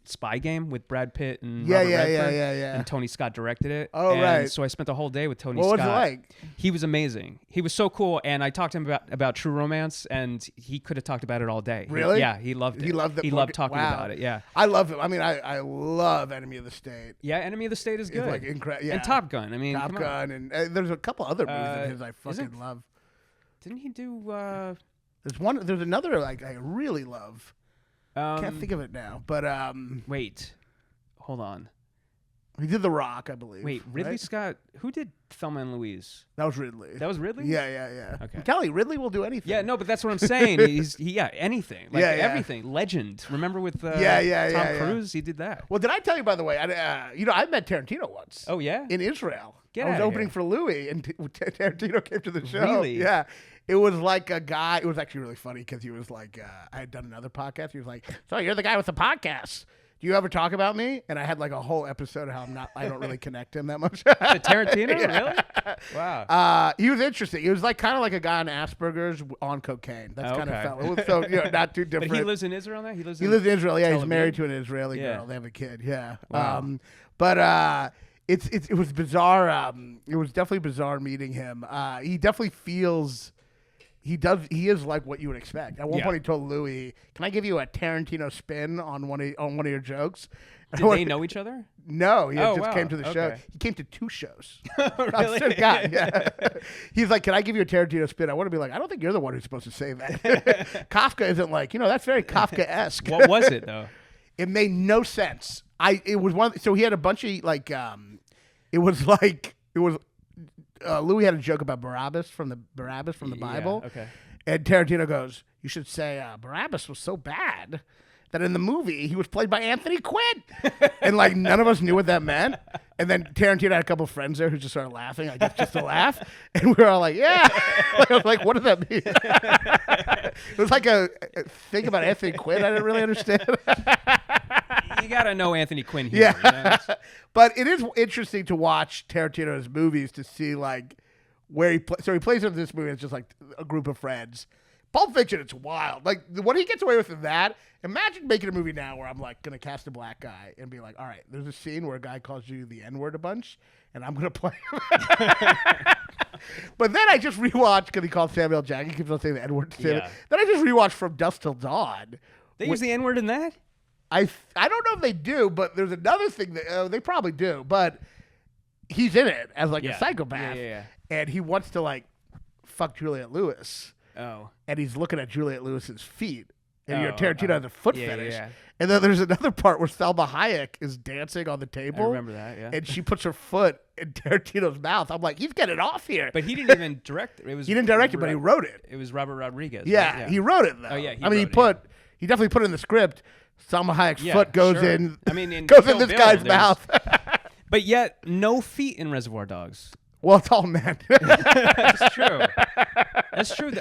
Spy Game, with Brad Pitt and Robert Redford, and Tony Scott directed it. Oh, and right. So I spent the whole day with Tony What Scott. was it like? He was amazing. He was so cool, and I talked to him about True Romance, and he could have talked about it all day. Really? Yeah, he loved it. He loved it. He loved talking about it. Yeah. I love him. I mean, I love Enemy of the State. Yeah, Enemy of the State is good. It's like incredible. Yeah. And Top Gun. I mean, Top come on. Gun, and there's a couple other movies of his I fucking isn't- love. Didn't he do? There's another like I really love. Can't think of it now, but Wait, hold on. he did The Rock, I believe. Wait, Ridley right? Scott? Who did Thelma and Louise? That was Ridley. That was Ridley? Yeah. Okay. I'm telling you, Ridley will do anything. Yeah, no, but that's what I'm saying. Anything. Like everything. Legend. Remember with Tom Cruise? He did that. Well, did I tell you, by the way, I met Tarantino once. Oh, yeah? In Israel. Get I was outta opening here. for Louis, and Tarantino came to the show. Really? Yeah. It was like a guy. It was actually really funny because he was like, I had done another podcast. He was like, so you're the guy with the podcast. Do you ever talk about me? And I had like a whole episode of how I don't really connect him that much. The Tarantino? Really? Wow. He was interesting. He was like kind of like a guy on Asperger's on cocaine. That's kind of felt. It was so not too different. But he lives in Israel now? He lives in Israel. Yeah, Tel he's Aviv? married to an Israeli Yeah. girl. They have a kid. Yeah. Wow. But it was bizarre. It was definitely bizarre meeting him. He definitely feels. He is like what you would expect. At one point, he told Louis, "Can I give you a Tarantino spin on one of your jokes?" Did they know each other? No, he just wow. came to the show. Okay. He came to 2 shows. Really? God, yeah. He's like, "Can I give you a Tarantino spin?" I want to be like, "I don't think you're the one who's supposed to say that." Kafka isn't like, that's very Kafka-esque. What was it, though? It made no sense. It was one. So he had a bunch of like, Louis had a joke about Barabbas from the Bible. Yeah, okay. And Tarantino goes, "You should say Barabbas was so bad that in the movie he was played by Anthony Quinn." And like none of us knew what that meant. And then Tarantino had a couple of friends there who just started laughing, I guess just to laugh. And we were all like, "Yeah." I was like, "What does that mean?" It was like a thing about Anthony Quinn I didn't really understand. You got to know Anthony Quinn here. Yeah. But it is interesting to watch Tarantino's movies to see like where he plays. So he plays in this movie. It's just like a group of friends. Pulp Fiction, it's wild. Like what he gets away with in that. Imagine making a movie now where I'm like gonna cast a black guy and be like, all right, there's a scene where a guy calls you the N-word a bunch, and I'm gonna play him. But then I just rewatched because he called Samuel Jackson. He keeps on saying the N-word to Samuel. Yeah. Then I just rewatched From Dusk Till Dawn. They use the N-word in that? I don't know if they do, but there's another thing that they probably do. But he's in it as like a psychopath, Yeah. and he wants to like fuck Juliette Lewis, Oh. and he's looking at Juliette Lewis's feet, and Tarantino has a foot Yeah, fetish. yeah. And then there's another part where Salma Hayek is dancing on the table. I remember that, yeah. And she puts her foot in Tarantino's mouth. I'm like, he's getting off here. But he didn't even direct it. He didn't direct it, but he wrote it. It was Robert Rodriguez. Yeah, right? he wrote it though. Oh, yeah, he definitely put it in the script. Salma Hayek's Yeah, foot goes sure. in. I mean, in goes Kill in this Bill, guy's there's- mouth. But yet, no feet in Reservoir Dogs. Well, it's all men. That's true. That's true.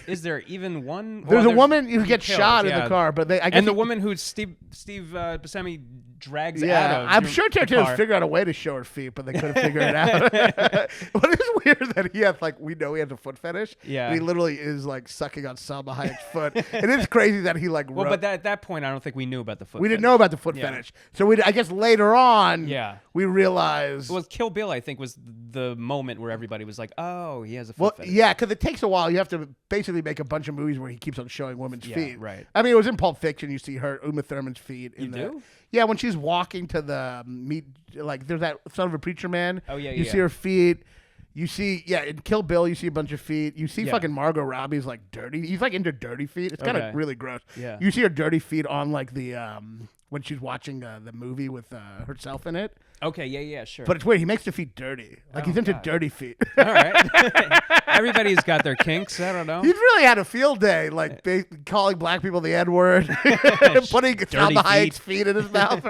Is there even one? There's well, a woman who killed, gets shot in yeah. the car, but I guess and the woman who Steve Buscemi drags out of. I'm sure Tarantino's figured out a way to show her feet, but they couldn't figure it out. But it's weird that he has we know he has a foot fetish. Yeah. And he literally is sucking on Salma Hayek's foot. It is crazy that he Well, but at that point, I don't think we knew about the foot. We didn't know about the foot fetish. So I guess later on, we realized. Well, Kill Bill, I think, was the moment where everybody was like, "Oh, he has a foot Well, fetish." yeah, because it takes a while. You have to basically make a bunch of movies where he keeps on showing women's feet. Right. I mean, it was in Pulp Fiction. You see her Uma Thurman's feet. You do? Yeah, when she's walking to the meet, there's that Son of a Preacher Man. Oh yeah, You see her feet. You see, in Kill Bill, you see a bunch of feet. You see fucking Margot Robbie's dirty. He's into dirty feet. It's kind of really gross. Yeah. You see her dirty feet on the when she's watching the movie with herself in it. Okay, yeah, sure. But it's weird. He makes the feet dirty. He's into dirty feet. All right. Everybody's got their kinks. I don't know. He's really had a field day, calling black people the N-word, putting Salma Hayek's feet in his mouth.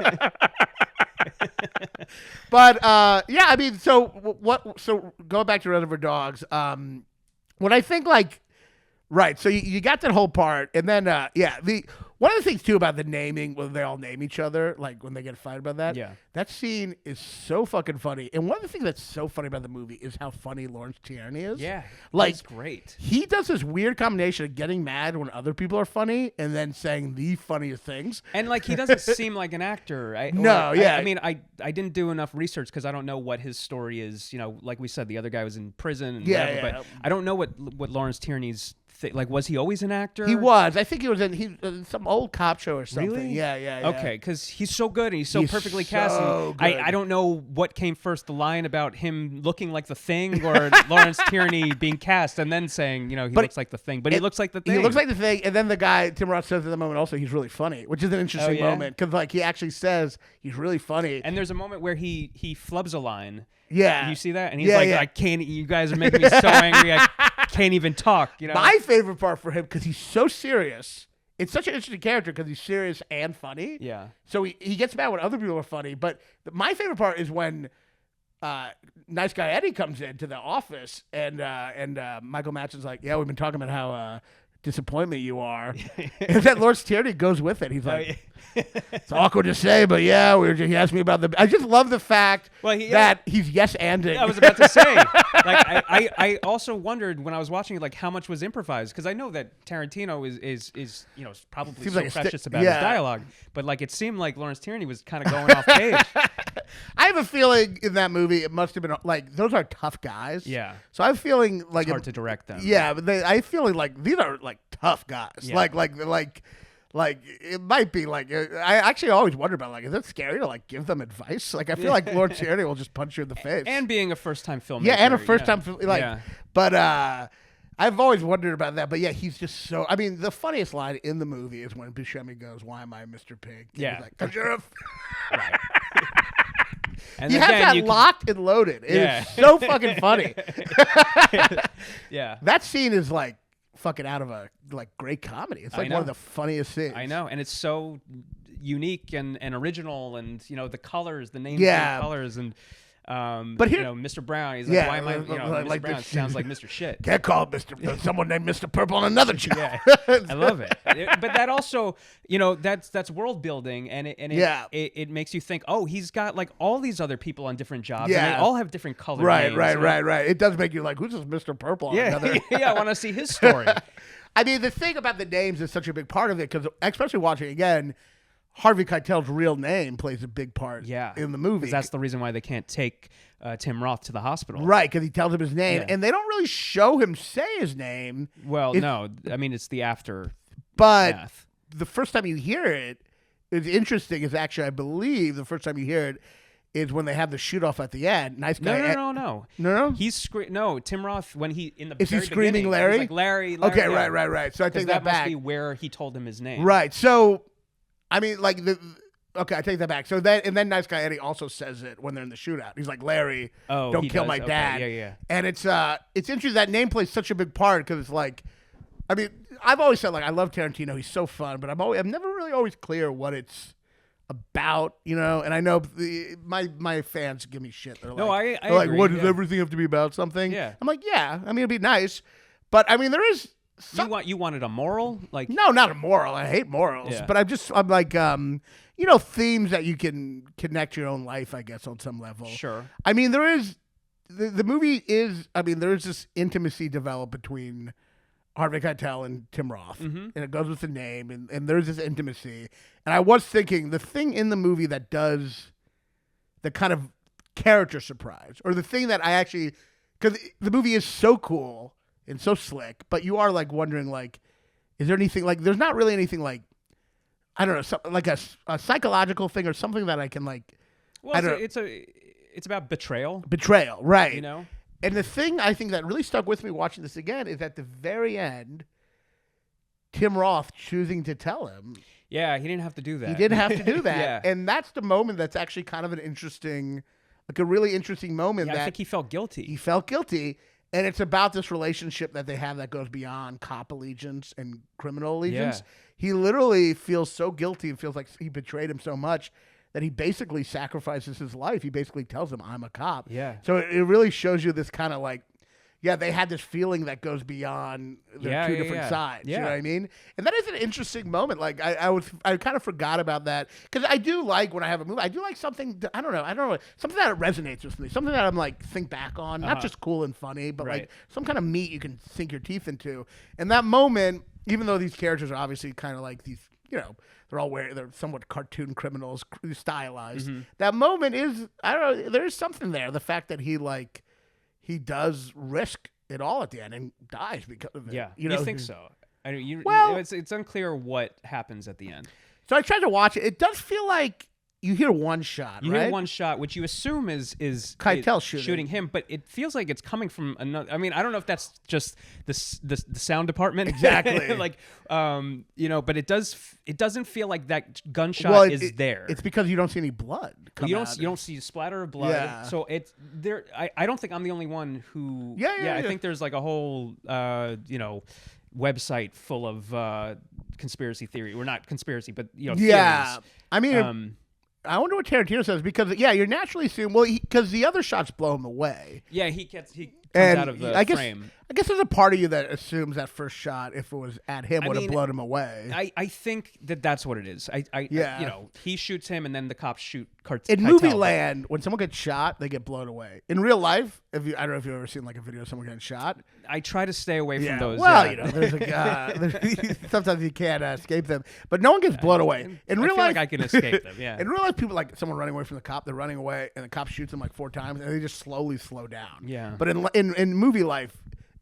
But I mean, so going back to Reservoir Dogs, what I think right, so you got that whole part, and then one of the things too about the naming, when they all name each other, when they get a fight about that, that scene is so fucking funny. And one of the things that's so funny about the movie is how funny Lawrence Tierney is. Yeah, he's great. He does this weird combination of getting mad when other people are funny and then saying the funniest things. And he doesn't seem like an actor. I mean, I didn't do enough research because I don't know what his story is. Like we said, the other guy was in prison and whatever, but I don't know what Lawrence Tierney's. Was he always an actor? He was. I think he was in some old cop show or something. Really? Yeah. Okay, because he's so good and he's so perfectly cast. So I don't know what came first, the line about him looking like the Thing or Lawrence Tierney being cast and then saying, he looks like the Thing. But he looks like the Thing. He looks like the Thing, and then the guy, Tim Roth, says at the moment also he's really funny, which is an interesting moment because he actually says he's really funny. And there's a moment where he flubs a line. Yeah. You see that? And he's I can't, you guys are making me so angry, I can't even talk. My favorite part for him, because he's so serious, it's such an interesting character because he's serious and funny. Yeah. So he gets mad when other people are funny. But my favorite part is when Nice Guy Eddie comes into the office and Michael Madsen's like, yeah, we've been talking about how disappointment you are. And then Lawrence Tierney goes with it. He's like, it's awkward to say, but he asked me about I just love the fact that he's yes-anding. I was about to say, I also wondered when I was watching it, how much was improvised, because I know that Tarantino is probably seems so precious about his dialogue, but it seemed like Lawrence Tierney was kind of going off page. I have a feeling in that movie it must have been those are tough guys. Yeah. So I'm feeling it's hard to direct them. Yeah, but I feel these are tough guys. Yeah. It might be I actually always wonder about is it scary to give them advice? I feel like Lawrence Tierney will just punch you in the face. And being a first-time filmmaker. Yeah, and a first-time but I've always wondered about that. But he's just so. I mean, the funniest line in the movie is when Buscemi goes, "Why am I Mr. Pig?" And he's like, 'cause you're a. Right. And you have that locked and loaded. It's so fucking funny. Yeah. That scene is fucking out of a great comedy. It's one of the funniest scenes. I know, and it's so unique and original, and the colors, the names, and colors, and but here, Mr. Brown. He's like, why am I? Mr. Brown sounds like Mr. Shit. Can't call Mr. Someone named Mr. Purple on another job. Yeah, I love it. But that also, that's world building, and it makes you think, oh, he's got all these other people on different jobs, and they all have different color names. Right. It does make you who's this Mr. Purple on another? Yeah, I want to see his story. I mean, the thing about the names is such a big part of it, because especially watching again, Harvey Keitel's real name plays a big part in the movie. That's the reason why they can't take Tim Roth to the hospital. Right, because he tells him his name. And they don't really show him say his name. Well, no. I mean, it's the after. But the first time you hear it, it's interesting. Is actually, I believe, the first time you hear it is when they have the shoot-off at the end. Nice guy. No. He's Tim Roth, when he, in the is very he screaming beginning, Larry? He's like, Larry. Okay, right. So I take that back. That must be where he told him his name. Right, so... I mean, okay, I take that back. So then Nice Guy Eddie also says it when they're in the shootout. He's like, Larry, don't kill my dad. Yeah. And it's interesting that name plays such a big part, because it's I mean, I've always said I love Tarantino. He's so fun, but I'm never really always clear what it's about, and I know my fans give me shit. They're No, like, I they're like, agree, what does yeah. everything have to be about something? Yeah. I'm like, yeah. I mean, it'd be nice, but I mean, there is You wanted a moral? Like no, not a moral. I hate morals, Yeah. but I'm like, themes that you can connect your own life, I guess, on some level. Sure. I mean, there is the movie is. I mean, there is this intimacy developed between Harvey Keitel and Tim Roth, and it goes with the name, and there's this intimacy. And I was thinking the thing in the movie that does the kind of character surprise, or the thing that I actually, because the movie is so cool and so slick, but you are like wondering, like, is there anything like? There's not really anything like, I don't know, something like a psychological thing or something that I can like. Well, it's about betrayal. Betrayal, right? You know. And the thing I think that really stuck with me watching this again is at the very end, Tim Roth choosing to tell him. Yeah, he didn't have to do that. He didn't have to do that. Yeah. And that's the moment that's actually kind of an interesting, like a really interesting moment. Yeah, that I think he felt guilty. He felt guilty. And it's about this relationship that they have that goes beyond cop allegiance and criminal allegiance. Yeah. He literally feels so guilty and feels like he betrayed him so much that he basically sacrifices his life. He basically tells him, I'm a cop. Yeah. So it really shows you this kind of like, they had this feeling that goes beyond their two different sides. Yeah. You know what I mean? And that is an interesting moment. Like I kind of forgot about that because I do like when I have a movie, I do like something, I don't know, something that resonates with me, something that I'm like, think back on, not just cool and funny, but like some kind of meat you can sink your teeth into. And that moment, even though these characters are obviously kind of like these, they're somewhat cartoon criminals, stylized. That moment is, I don't know, there's something there. The fact that he does risk it all at the end and dies because of it. Yeah, you think so? It's unclear what happens at the end. So I tried to watch it. It does feel like you hear one shot, You right? hear one shot, which you assume is Keitel shooting him, but it feels like it's coming from another. I mean, I don't know if that's just the sound department, Exactly. But it doesn't feel like that gunshot is there. It's because you don't see any blood. You don't see a splatter of blood. Yeah. So it's there. I don't think I'm the only one who. Yeah. I think there's like a whole website full of conspiracy theory. Or not conspiracy, but Yeah. theories. I mean. I wonder what Tarantino says because you're naturally assuming because the other shots blow him away. Yeah, he comes And out of the frame. I guess there's a part of you that assumes that first shot, if it was at him, would have blown him away. I think that's what it is. He shoots him and then the cops shoot in movie land, when someone gets shot, they get blown away. In real life, I don't know if you've ever seen like a video of someone getting shot. I try to stay away from those. Well, there's sometimes you can't escape them, but no one gets blown away. In real life, I can escape them. Yeah. In real life, people like someone running away from the cop. They're running away, and the cop shoots them like 4 times, and they just slowly slow down. Yeah. But in movie life.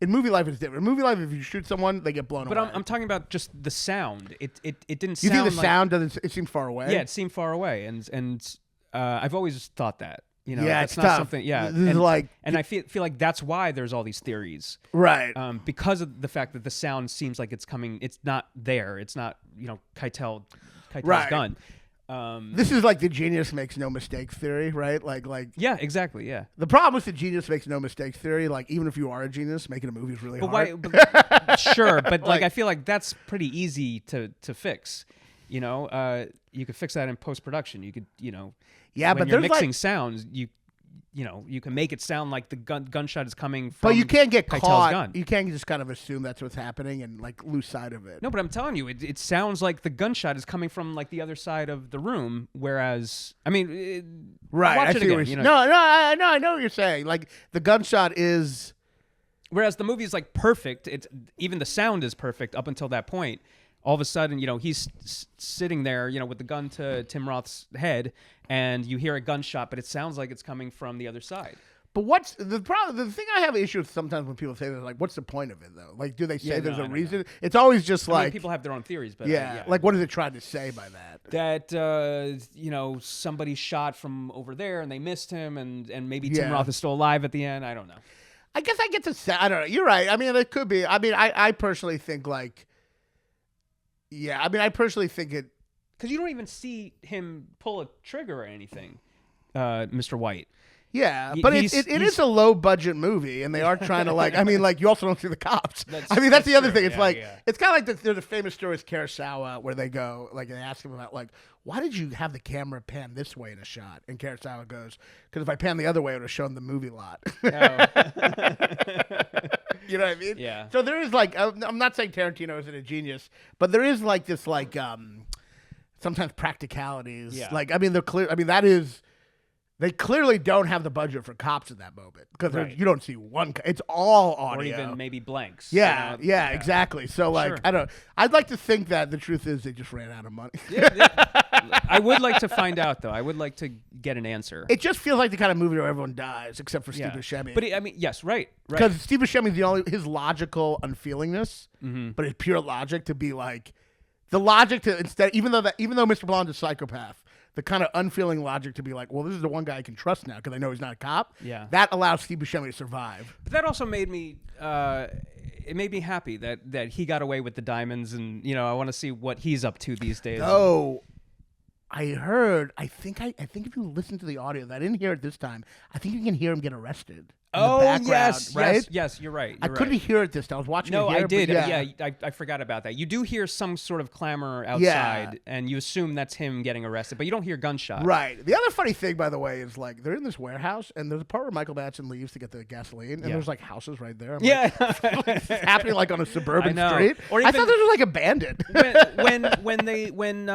In movie life, it's different. In movie life, if you shoot someone, they get blown away. But I'm talking about just the sound. It didn't sound. You think the sound doesn't? It seemed far away. Yeah, it seemed far away, and I've always thought that. Yeah, that's it's not tough. something. Yeah, this is like, and I feel like that's why there's all these theories, right? Because of the fact that the sound seems like it's coming. It's not there. It's not Keitel's gun. This is like the genius makes no mistakes theory, right? Like yeah, exactly. Yeah. The problem with the genius makes no mistakes theory, like even if you are a genius, making a movie is really hard. Sure, but like I feel like that's pretty easy to fix. You could fix that in post production. You could when but you're there's mixing sounds, you can make it sound like the gunshot is coming from. But you can't get Keitel's caught. gun. You can't just kind of assume that's what's happening and like lose sight of it. No, but I'm telling you, it sounds like the gunshot is coming from like the other side of the room. Whereas, I mean, right? Watch I it see again, what you're No, I know what you're saying. Like the gunshot is. Whereas the movie is like perfect. It's even the sound is perfect up until that point. All of a sudden, he's sitting there, with the gun to Tim Roth's head, and you hear a gunshot, but it sounds like it's coming from the other side. But what's the problem? The thing I have issue with sometimes when people say that, like, what's the point of it though? Like, do they say there's a reason? No. It's always just like people have their own theories, but like, what is it trying to say by that? That somebody shot from over there and they missed him, and maybe Tim Roth is still alive at the end. I don't know. I guess I get to. I don't know. You're right. I mean, it could be. I mean, I personally think like. Yeah, I mean, I personally think it because you don't even see him pull a trigger or anything, Mr. White. Yeah, but it is a low budget movie, and they are trying to like. I mean, like you also don't see the cops. That's the other thing. It's it's kind of like there's a famous story with Kurosawa where they go like they ask him about like why did you have the camera pan this way in a shot, and Kurosawa goes because if I pan the other way it would have shown the movie lot. Oh. You know what I mean? Yeah. So there is like I'm not saying Tarantino isn't a genius, but there is like this like sometimes practicalities. Yeah. Like I mean they're clear. I mean that is. They clearly don't have the budget for cops in that moment because you don't see one. It's all audio, or even maybe blanks. Yeah, yeah, exactly. So like, sure. I don't. I'd like to think that the truth is they just ran out of money. I would like to find out though. I would like to get an answer. It just feels like the kind of movie where everyone dies except for Steve Buscemi. But I mean, yes, right. Because Steve Buscemi's the only his logical unfeelingness, but his pure logic to be like the logic to instead even though Mr. Blonde is a psychopath. The kind of unfeeling logic to be like, well, this is the one guy I can trust now because I know he's not a cop. Yeah, that allows Steve Buscemi to survive. But that also made me, it made me happy that he got away with the diamonds, and I want to see what he's up to these days. Oh, I heard. I think if you listen to the audio, I didn't hear it this time. I think you can hear him get arrested. Oh yes, right? Yes, you're right. I couldn't hear it this time. I was watching. No, it here, I did. Yeah, I forgot about that. You do hear some sort of clamor outside, and you assume that's him getting arrested, but you don't hear gunshots. Right. The other funny thing, by the way, is like they're in this warehouse, and there's a part where Michael Madsen leaves to get the gasoline, and there's like houses right there. I'm like, it's happening like on a suburban street. Or even, I thought this was like abandoned. when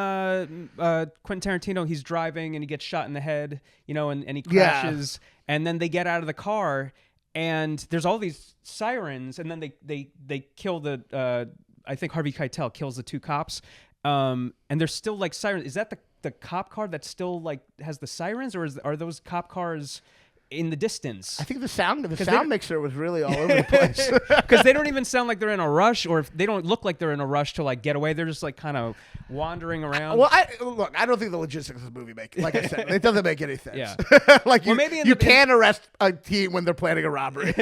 Quentin Tarantino, he's driving and he gets shot in the head, and he crashes. Yeah. And then they get out of the car, and there's all these sirens, and then they kill the I think Harvey Keitel kills the two cops, and there's still like sirens. Is that the cop car that still like has the sirens, or are those cop cars in the distance? I think the sound mixer was really all over the place because they don't even sound like they're in a rush, or if they don't look like they're in a rush to like get away. They're just like kind of wandering around. Well, I don't think the logistics of this movie like I said, it doesn't make any sense. Yeah. Like you can arrest a team when they're planning a robbery.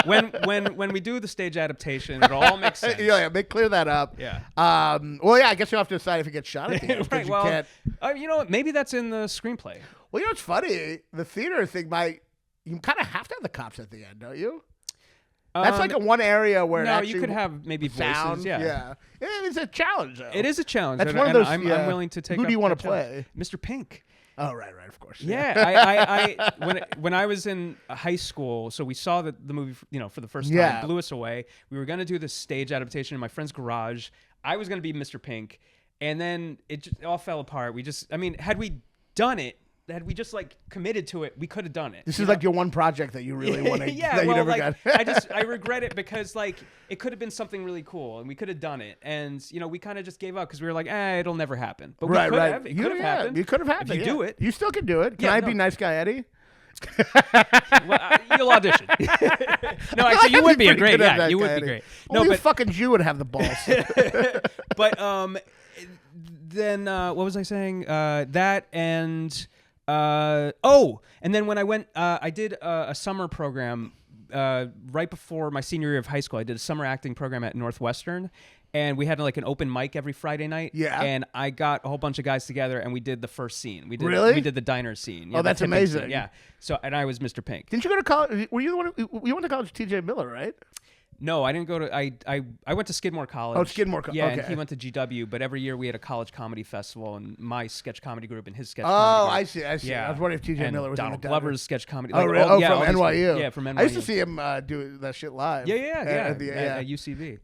when we do the stage adaptation, it all makes sense. Yeah, clear that up. Yeah. Well, yeah, I guess you have to decide if you get shot at the end. Right. Well, you know what? Maybe that's in the screenplay. Well, you know what's funny? The theater thing you kind of have to have the cops at the end, don't you? That's like one area where you could have maybe sound, voices. Yeah, it's a challenge. Though. It is a challenge. That's one of those. I'm willing to take. Who do you want to play? Mr. Pink. Oh, right, of course. Yeah, when I was in high school, so we saw the movie, for the first time, blew us away. We were gonna do this stage adaptation in my friend's garage. I was gonna be Mr. Pink, and then it all fell apart. Had we done it. Had we just like committed to it, we could have done it. This is like your one project that you really want to. You never got. I regret it because like it could have been something really cool and we could have done it, and we kind of just gave up because we were like, it'll never happen. But we could have. It could have happened. You could have happened. If you do it, you still can do it. Can I be Nice Guy Eddie? Well, you'll audition. No, actually, you would be a great. Yeah, you would be great. No, but fucking Jew would have the balls. But then what was I saying? That and. And then when I went, I did a summer program right before my senior year of high school. I did a summer acting program at Northwestern, and we had like an open mic every Friday night. Yeah. And I got a whole bunch of guys together, and we did the first scene. We did the diner scene. Yeah, that's amazing. Scene. Yeah. So, and I was Mr. Pink. Didn't you go to college? Were you the one? You went to college with T.J. Miller, right? No, I didn't go to. I went to Skidmore College. Oh, Skidmore College. Yeah, okay. And he went to GW. But every year we had a college comedy festival, and my sketch comedy group and his sketch comedy group. I see. Yeah. I was wondering if T.J. Miller was Donald Glover's sketch comedy. Oh, really? From NYU. Yeah, from NYU. I used to see him do that shit live. Yeah. At UCB.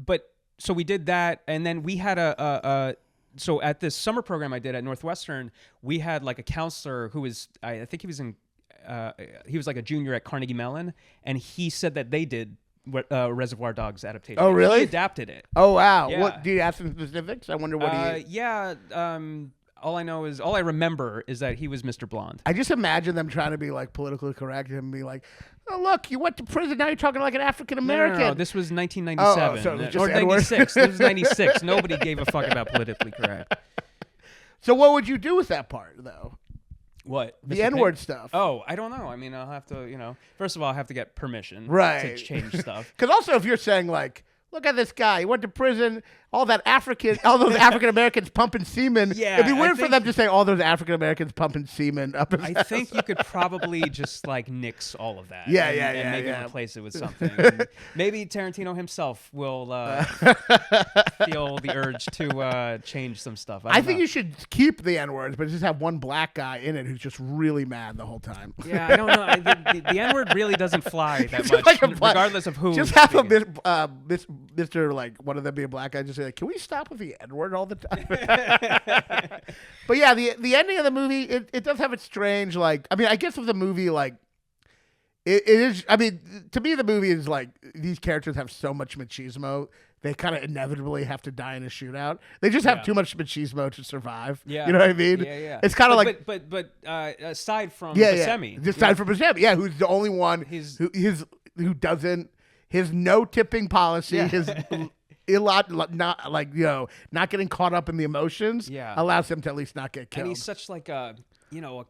But so we did that, and then we had so at this summer program I did at Northwestern, we had like a counselor who was I think he was like a junior at Carnegie Mellon, and he said that they did Reservoir Dogs adaptation. Oh, really? He adapted it. Oh, wow. Yeah. What do you have some specifics? I wonder what he. Yeah. All I remember is that he was Mr. Blonde. I just imagine them trying to be like politically correct and be like, "Oh, look, you went to prison. Now you're talking like an African American." No, this was 1997 or 96. This was 96. Nobody gave a fuck about politically correct. So what would you do with that part, though? What? The N-word stuff. Oh, I don't know. I mean, I'll have to, first of all, I have to get permission to change stuff. Because also if you're saying like, look at this guy. He went to prison. All those African Americans pumping semen. Yeah, It'd be weird for them to say all those African Americans pumping semen up his I ass. think you could probably just like nix all of that. Yeah, and maybe yeah. replace it with something. And maybe Tarantino himself will feel the urge to change some stuff. I think you should keep the N-words, but just have one black guy in it who's just really mad the whole time. Yeah, I don't know. The N-word really doesn't fly that Just much, like regardless of who. Just have Mr. like one of them be a black guy. Just say, like, can we stop with the N-word all the time? But yeah, the ending of the movie, it does have its strange, like, I mean, I guess with the movie, like, it is, I mean, to me, the movie is like, these characters have so much machismo, they kind of inevitably have to die in a shootout. They just have too much machismo to survive. Yeah. You know what I mean? Yeah. It's kind of like, but aside from Buscemi. Buscemi, Aside from Buscemi, who's the only one who doesn't, his no tipping policy, his not getting caught up in the emotions allows him to at least not get killed. and he's such like a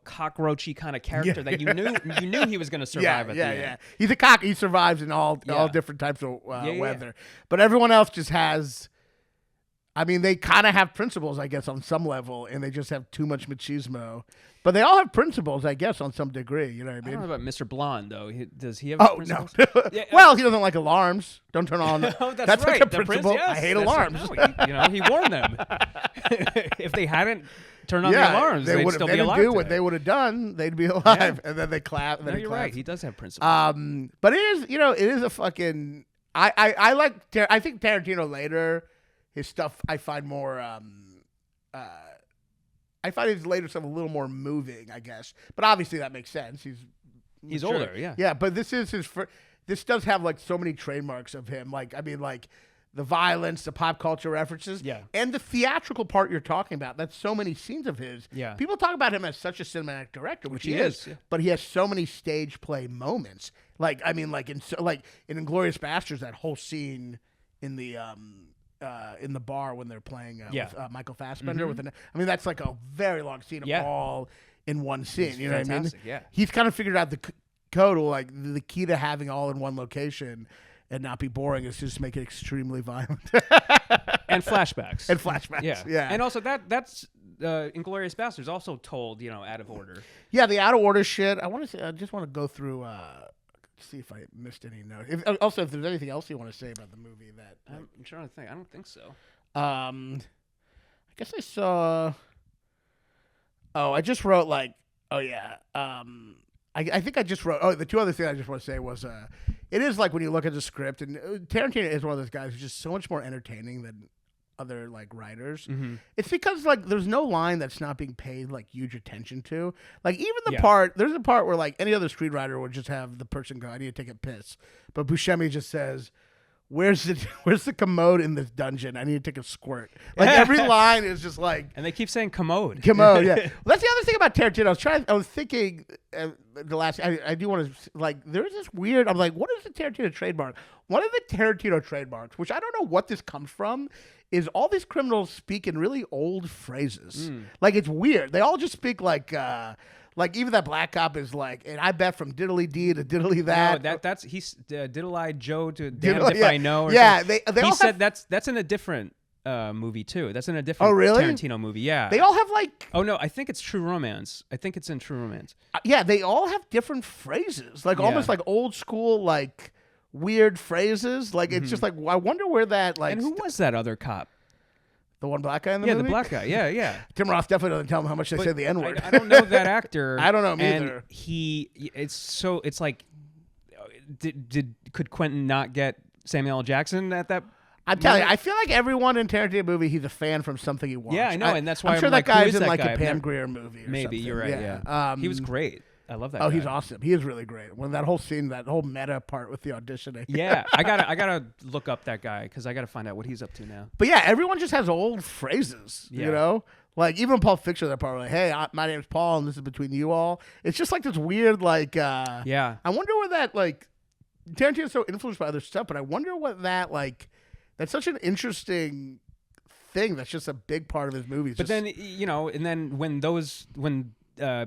cockroachy kind of character that you knew he was going to survive at the end. He's a cock. He survives in all different types of weather. But everyone else just has. I mean, they kind of have principles, I guess, on some level, and they just have too much machismo. But they all have principles, I guess, on some degree. You know what I mean? I don't know about Mr. Blonde though. Does he have? Oh principles? no! Well, he doesn't like alarms. Don't turn on. Oh, that's right. like a principle. Yes, I hate alarms. He warned them. If they hadn't turned on the alarms, they'd still be alive. Do what they would have done, they'd be alive, and then they clap. And then you're claps. right. He does have principles. But it is, it is a fucking. I like. I think Tarantino later, his stuff I find more. I find his later stuff a little more moving, I guess. But obviously that makes sense. He's older, yeah. Yeah, but this is his first. This does have like so many trademarks of him. Like, I mean, like the violence, the pop culture references, and the theatrical part you're talking about. That's so many scenes of his. Yeah. People talk about him as such a cinematic director, which he is. Yeah. But he has so many stage play moments. Like, I mean, like in Inglourious Basterds, that whole scene in the bar when they're playing with Michael Fassbender. I mean, that's like a very long scene of all in one scene. It's you know fantastic, what I mean? Yeah. He's kind of figured out the code, like the key to having all in one location and not be boring is just make it extremely violent. And flashbacks. Yeah. And also that's Inglourious Basterds also told, out of order. Yeah, the out of order shit. I just want to go through see if I missed any notes. If there's anything else you want to say about the movie that I'm trying to think. I don't think so. I guess I saw. Oh, I just wrote like. Oh yeah. I think I just wrote. Oh, the two other things I just want to say was it is like when you look at the script, and Tarantino is one of those guys who's just so much more entertaining than other like writers. Mm-hmm. It's because like there's no line that's not being paid like huge attention to. Like even there's a part where like any other screenwriter would just have the person go, I need to take a piss. But Buscemi just says, Where's the commode in this dungeon? I need to take a squirt. Like every line is just like, and they keep saying commode. Commode, yeah. Well, that's the other thing about Tarantino. I was thinking I do want to like. There's this weird. I'm like, what is the Tarantino trademark? One of the Tarantino trademarks, which I don't know what this comes from, is all these criminals speak in really old phrases. Like it's weird. They all just speak like even that black cop is like, and I bet from diddly dee to diddly that. No, that's he's diddle-eyed Joe to damned if I know. Or they he all said that's in a different movie too. That's in a different Tarantino movie. Yeah. They all have like. Oh no, I think it's True Romance. I think it's in True Romance. Yeah, they all have different phrases, like almost like old school, like weird phrases. Like it's just like I wonder where that like. And who was that other cop? The one black guy in the movie? Yeah, the black guy. Yeah. Tim Roth definitely doesn't tell him how much they say the N-word. I don't know that actor. I don't know him either. And it's like, could Quentin not get Samuel L. Jackson at that? I'm telling you, I feel like everyone in Tarantino movie, he's a fan from something he watched. Yeah, I know, and that's why I'm sure like, that guy's in that like guy? a Pam Grier movie. Or maybe something. You're right. Yeah. He was great. I love that. Oh, guy. He's awesome. He is really great. When that whole scene, that whole meta part with the auditioning. Yeah, I gotta look up that guy because I gotta find out what he's up to now. But yeah, everyone just has old phrases. Yeah. You know, like even Pulp Fiction, that part like, "Hey, my name's Paul, and this is between you all." It's just like this weird, like. Yeah. I wonder where that like. Tarantino's so influenced by other stuff, but I wonder what that like. That's such an interesting thing. That's just a big part of his movies. But then and then when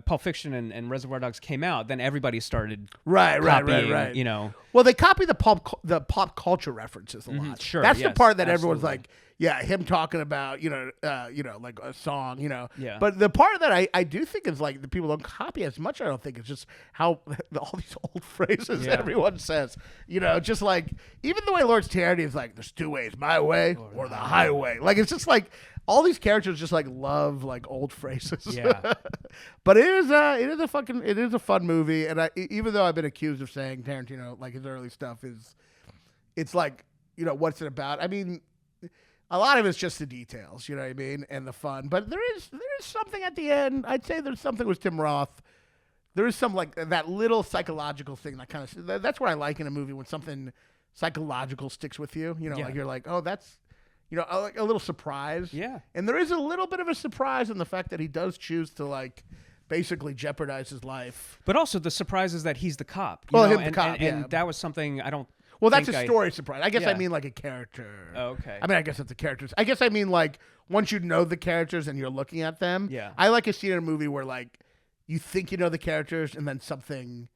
Pulp Fiction and Reservoir Dogs came out, then everybody started right. You know, Well, they copy the pop culture references a lot. Sure, That's the yes, part that everyone's absolutely. like, yeah, him talking about like a song, Yeah. But the part that I do think is like the people don't copy as much. I don't think it's just how all these old phrases Yeah. everyone says. Just like even the way Lawrence Tierney is like, "There's two ways: my way or the highway." Like it's just like all these characters just like love like old phrases. Yeah. But it is a fun movie, and even though I've been accused of saying Tarantino like his early stuff it's like what's it about? I mean, a lot of it's just the details, you know what I mean, and the fun. But there is something at the end. I'd say there's something with Tim Roth. There is some like that little psychological thing that kind of that's what I like in a movie when something psychological sticks with you. Like you're like, oh, that's like a little surprise. Yeah. And there is a little bit of a surprise in the fact that he does choose to like basically jeopardize his life. But also the surprise is that he's the cop. And that was something I don't. Well, that's a story surprise. I guess I Yeah. mean like a character. Oh, okay. I mean, I guess it's the characters. I guess I mean like once you know the characters and you're looking at them. Yeah. I like a scene in a movie where like you think you know the characters and then something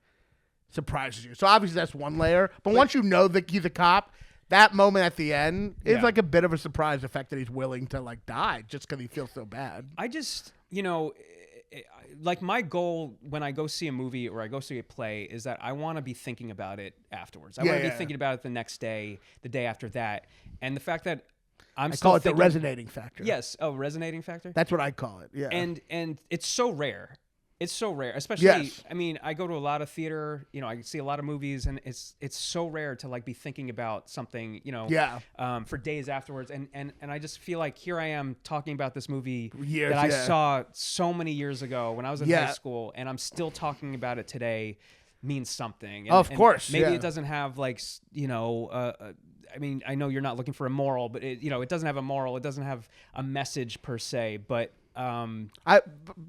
surprises you. So obviously that's one layer. But once you know that he's a cop, that moment at the end is like a bit of a surprise. The fact that he's willing to like die just because he feels so bad. I just, like my goal when I go see a movie or I go see a play is that I want to be thinking about it afterwards. I want to be thinking about it the next day, the day after that. And the fact that I call it the resonating factor. Yes. Oh, resonating factor? That's what I call it. Yeah. And it's so rare. It's so rare, especially. Yes. I mean, I go to a lot of theater. I see a lot of movies, and it's so rare to like be thinking about something. For days afterwards, and I just feel like here I am talking about this movie that I saw so many years ago when I was in high school, and I'm still talking about it today. Means something. Of course, maybe it doesn't have like I mean, I know you're not looking for a moral, but it doesn't have a moral. It doesn't have a message per se, but. I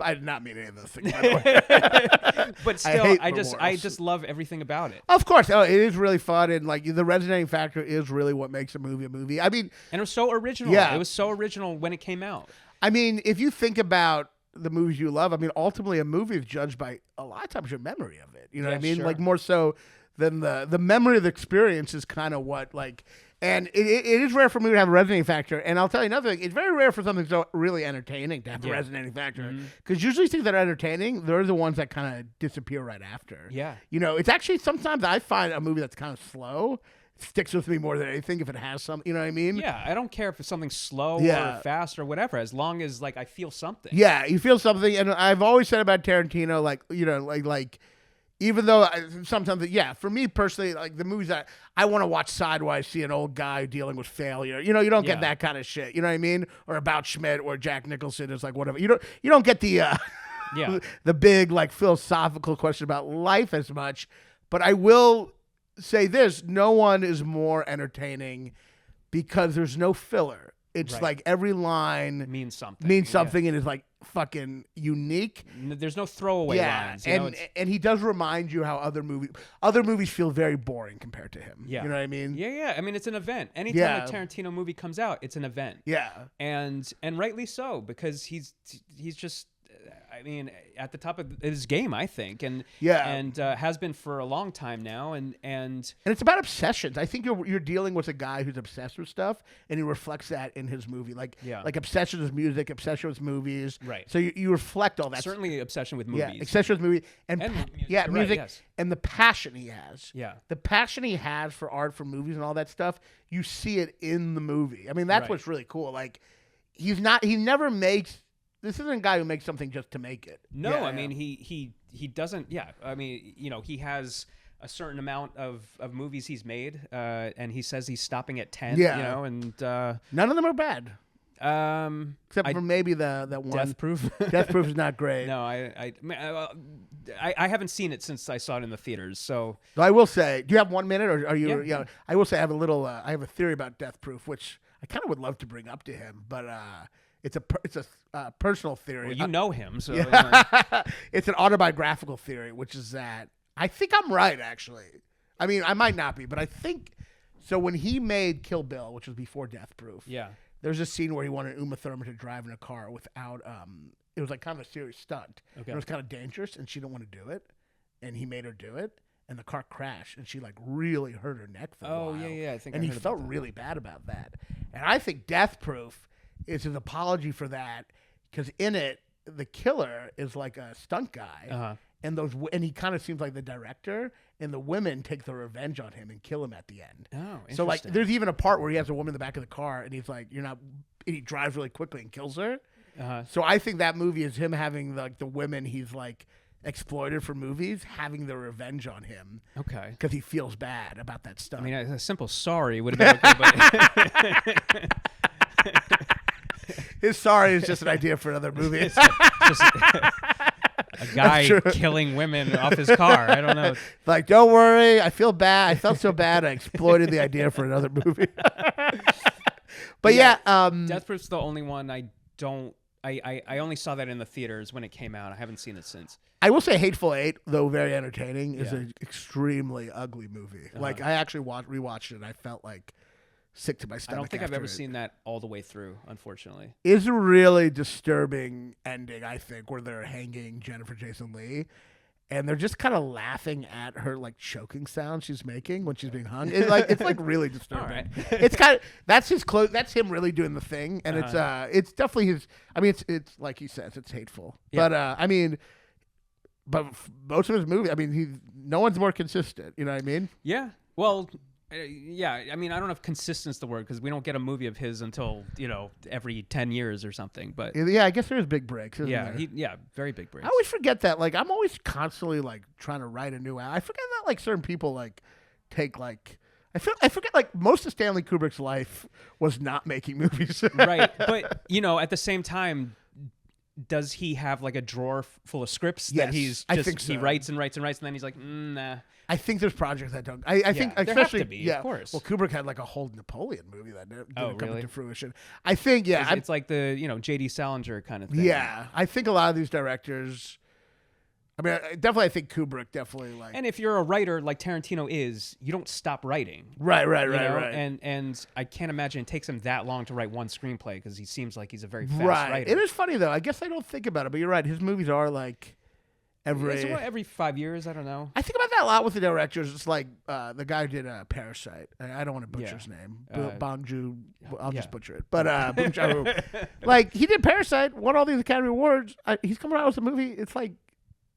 did not mean any of those things, by the way. But still, I just love everything about it. Of course, it is really fun, and like the resonating factor is really what makes a movie a movie. I mean, and it was so original. Yeah. It was so original when it came out. I mean, if you think about the movies you love, I mean, ultimately a movie is judged by a lot of times your memory of it. You know what I mean? Sure. Like more so than the memory of the experience is kind of what like. And it is rare for me to have a resonating factor. And I'll tell you another thing. It's very rare for something so really entertaining to have a resonating factor. Because usually things that are entertaining, they're the ones that kind of disappear right after. Yeah. It's actually sometimes I find a movie that's kind of slow sticks with me more than anything if it has some, you know what I mean? Yeah, I don't care if it's something slow or fast or whatever, as long as like I feel something. Yeah, you feel something. And I've always said about Tarantino, like, like even though sometimes, for me personally, like the movies that I want to watch sidewise, see an old guy dealing with failure. You don't get that kind of shit. You know what I mean? Or About Schmidt or Jack Nicholson is like whatever. You don't get the the big like philosophical question about life as much. But I will say this: no one is more entertaining because there's no filler. It's like every line means something. And is like fucking unique. There's no throwaway lines. And he does remind you how other movies feel very boring compared to him. Yeah. You know what I mean? Yeah. I mean, it's an event. Anytime a Tarantino movie comes out, it's an event. Yeah. And rightly so, because he's just, I mean, at the top of his game, I think, and has been for a long time now, and it's about obsessions. I think you're dealing with a guy who's obsessed with stuff, and he reflects that in his movie, like obsession with music, obsession with movies. Right. So you reflect all that. Certainly, obsession with movies. Yeah, obsession with movies and music, right, yes. and the passion he has. Yeah. The passion he has for art, for movies, and all that stuff. You see it in the movie. I mean, that's what's really cool. Like, he never makes. This isn't a guy who makes something just to make it. No, I mean he doesn't. Yeah, I mean he has a certain amount of movies he's made, and he says he's stopping at 10. Yeah. And none of them are bad. Except for maybe that one. Death Proof. Death Proof is not great. No, I haven't seen it since I saw it in the theaters. So I will say, do you have 1 minute, or are you? Yeah. I will say I have a little. I have a theory about Death Proof, which I kind of would love to bring up to him, but it's a personal theory. Well, you know him, so It's an autobiographical theory, which is that I think I'm right. Actually, I mean I might not be, but I think so. When he made Kill Bill, which was before Death Proof, there's a scene where he wanted Uma Thurman to drive in a car without. It was like kind of a serious stunt. Okay. It was kind of dangerous, and she didn't want to do it, and he made her do it. and the car crashed, and she like really hurt her neck for a while. Yeah. I think and I he heard felt about that. really bad about that. And I think Death Proof is his apology for that, because in it the killer is like a stunt guy, and he kind of seems like the director, and the women take the revenge on him and kill him at the end. Oh, interesting. So like, there's even a part where he has a woman in the back of the car, and he's like, and he drives really quickly and kills her. So I think that movie is him having like the women he's like exploited for movies having their revenge on him. Okay. Because he feels bad about that stuff. I mean, a simple sorry would have been okay, but His sorry is just an idea for another movie. just a guy killing women off his car. I don't know. Like, don't worry, I feel bad. I felt so bad, I exploited the idea for another movie. But Death Proof's the only one I don't. I only saw that in the theaters when it came out. I haven't seen it since. I will say Hateful Eight, though very entertaining, is an extremely ugly movie. Like, I actually rewatched it, and I felt like sick to my stomach. I don't think I've after ever it. seen that all the way through, unfortunately. It's a really disturbing ending, I think, where they're hanging Jennifer Jason Leigh, and they're just kind of laughing at her like choking sound she's making when she's being hung. It's like really disturbing. Right. It's kind of that's that's him really doing the thing, and it's definitely his. I mean, it's like he says, it's hateful, but I mean. But most of his movies, I mean, no one's more consistent. You know what I mean? Yeah. Well, yeah. I mean, I don't know if consistent's the word, because we don't get a movie of his until every 10 years or something. But yeah, I guess there's big breaks. Isn't yeah, there? very big breaks. I always forget that. Like, I'm always constantly like trying to write a new album. I forget that like certain people like take like. I forget like most of Stanley Kubrick's life was not making movies. Right, but at the same time. Does he have like a drawer full of scripts that I think so. He writes and writes and writes, and then he's like, nah. I think there's projects that don't. I think there especially have to be, of course. Well, Kubrick had like a whole Napoleon movie that didn't come really? into fruition. I think It's like the J.D. Salinger kind of thing. Yeah, I think a lot of these directors. I mean, I think Kubrick definitely like. And if you're a writer like Tarantino is, you don't stop writing. Right. And I can't imagine it takes him that long to write one screenplay, because he seems like he's a very fast writer. It is funny though. I guess I don't think about it, but you're right. His movies are like every 5 years. I don't know. I think about that a lot with the directors. It's like the guy who did Parasite. I don't want to butcher his name. Bong Joon. I'll just butcher it. But Bong Joon-ho. Like, he did Parasite, won all these Academy Awards. He's coming out with a movie. It's like.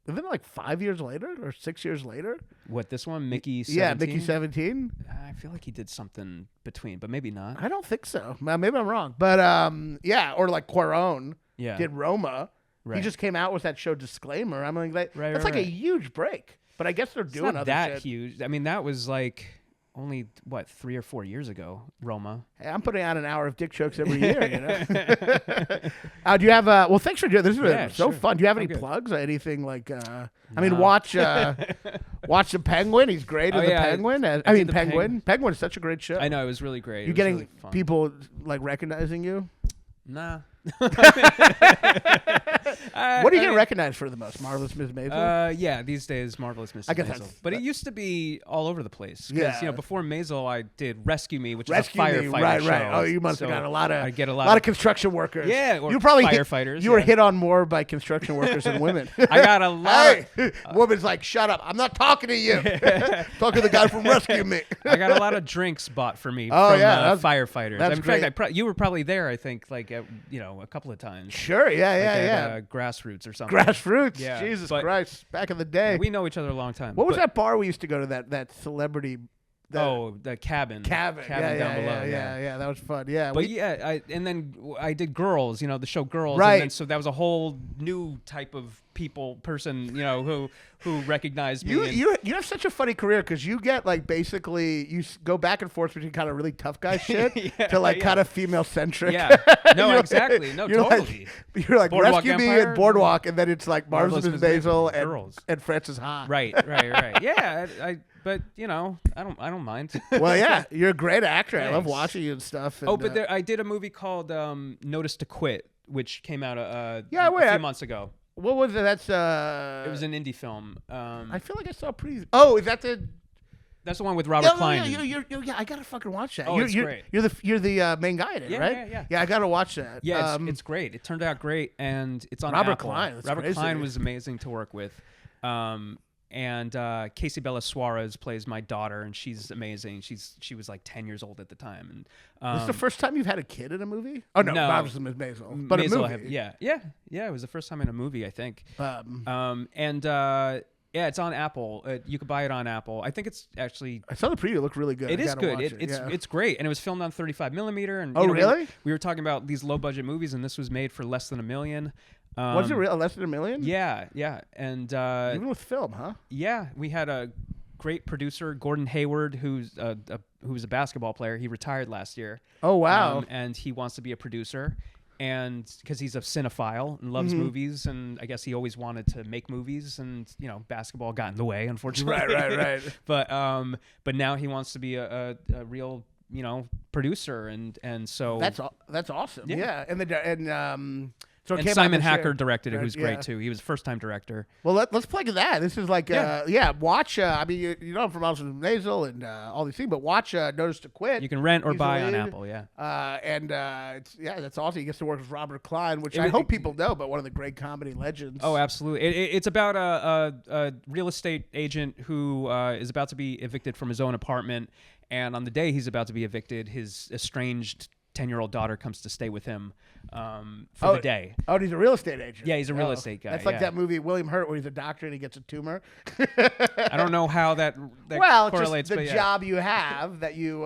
Isn't it like 5 years later or 6 years later? What, this one, Mickey 17? Yeah, Mickey 17. I feel like he did something between, but maybe not. I don't think so. Maybe I'm wrong. But or like Cuarón did Roma. Right. He just came out with that show Disclaimer. I'm like, that's like a huge break. But I guess they're doing not other that shit. huge. I mean, that was like only 3 or 4 years ago, Roma. Hey, I'm putting out an hour of dick jokes every year, Do you have well, thanks for doing this. This is so fun. Do you have any plugs or anything like I mean, watch The Penguin. He's great as the Penguin. I mean, Penguin. Penguin is such a great show. I know, it was really great. You're getting people like recognizing you? Nah. What do you get recognized for the most? Marvelous Miss Maisel? Yeah, these days, Marvelous Miss Maisel. But it used to be all over the place. Because, before Maisel, I did Rescue Me, which is a firefighter show. Right. Oh, you must have got a lot of a lot of construction workers. Yeah, or you probably firefighters. You were hit on more by construction workers than women. I got a lot. Woman's like, shut up! I'm not talking to you. Talking to the guy from Rescue Me. I got a lot of drinks bought for me from firefighters. That's great. In fact, you were probably there. I think, like, a couple of times. Sure. Yeah. Grassroots or something. Grassroots. Yeah, Jesus Christ! Back in the day, we know each other a long time. What was that bar we used to go to? That celebrity. The cabin. Cabin down below. Yeah, that was fun. Yeah. But and then I did Girls, the show Girls. Right. And then, so that was a whole new type of person, who recognized me. You have such a funny career because you get like basically you go back and forth between kind of really tough guy shit to kind of female centric. Yeah. No, exactly. No, totally. You're like Boardwalk Rescue Empire? Me and Boardwalk, and then it's like Marvelous Miss Maisel and Frances Ha. Right. Yeah. But I don't mind. Well, yeah, you're a great actor. Thanks. I love watching you and stuff. And, but I did a movie called Notice to Quit, which came out a few months ago. What was it? That's It was an indie film. I feel like I saw pretty. Oh, is that the? That's the one with Robert Klein. Yeah, I gotta fucking watch that. Oh, it's great. You're the main guy in it, right? Yeah, I gotta watch that. Yeah, it's great. It turned out great, and it's on Robert Apple. Klein. That's Robert crazy. Klein was amazing to work with. Casey Bella Suarez plays my daughter, and she's amazing. She was like 10 years old at the time. And this is the first time you've had a kid in a movie? Oh no, obviously Ms. Maisel, but Maisel, a movie. Yeah. It was the first time in a movie, I think. Yeah, it's on Apple. You could buy it on Apple. I think it's actually. I saw the preview. It looked really good. It is good. It's great, and it was filmed on 35 millimeter. And really? We were talking about these low budget movies, and this was made for less than $1 million. Was it real? Less than $1 million? Yeah, and even with film, huh? Yeah, we had a great producer, Gordon Hayward, who was a basketball player. He retired last year. Oh wow! And he wants to be a producer. And because he's a cinephile and loves movies, and I guess he always wanted to make movies, and basketball got in the way, unfortunately. Right. But now he wants to be a real producer, and so that's awesome. Yeah. So and Simon Hacker directed it, who's great too. He was a first-time director. Well, let's plug that. This is like, watch. I mean, you know, from also Maisel and all these things, but watch Notice to Quit. You can rent or buy on Apple, yeah. That's awesome. He gets to work with Robert Klein, which I hope people know, but one of the great comedy legends. Oh, absolutely. It's about a real estate agent who is about to be evicted from his own apartment, and on the day he's about to be evicted, his estranged 10-year-old daughter comes to stay with him for the day. Oh, he's a real estate agent. Yeah, he's a real estate guy. That's like that movie William Hurt where he's a doctor and he gets a tumor. I don't know how that correlates. Just the job you have that you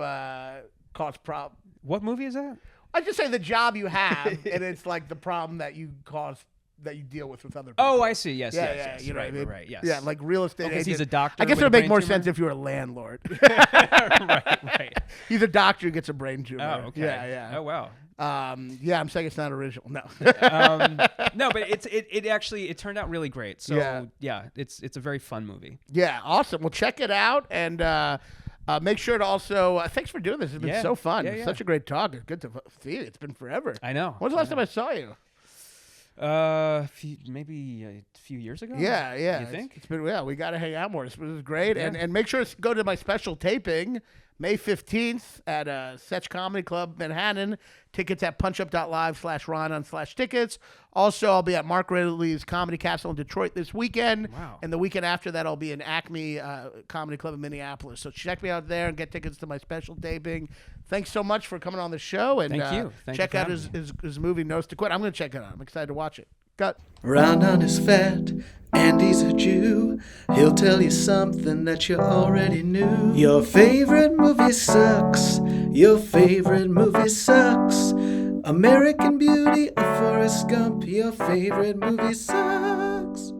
cause problem. What movie is that? I just say the job you have, and it's like the problem that you cause. That you deal with other people. Oh, I see. Yes. You know right, what I mean? Right. Yes. Yeah, like real estate. Because he's a doctor. I guess it would make more sense if you were a landlord. right. He's a doctor who gets a brain tumor. Oh, okay. Yeah. Oh, wow. I'm saying it's not original. No. No, but it actually turned out really great. So it's a very fun movie. Yeah, awesome. Well, check it out and. Make sure to also thanks for doing this. It's been so fun. It's such a great talk. It's good to see you. It's been forever. I know. When's the last time I saw you? Maybe a few years ago. Yeah. You think? It's been we got to hang out more. This was great, and make sure to go to my special taping May 15th at Setch Comedy Club Manhattan. Tickets at punchup.live/Raanan/tickets. Also, I'll be at Mark Ridley's Comedy Castle in Detroit this weekend. Wow. And the weekend after that, I'll be in Acme Comedy Club in Minneapolis. So check me out there and get tickets to my special taping. Thanks so much for coming on the show. And Thank you. Check out his movie, Notice to Quit. I'm going to check it out. I'm excited to watch it. Cut. Raanan is fat and he's a Jew. He'll tell you something that you already knew. Your favorite movie sucks. Your favorite movie sucks. American Beauty or Forrest Gump. Your favorite movie sucks.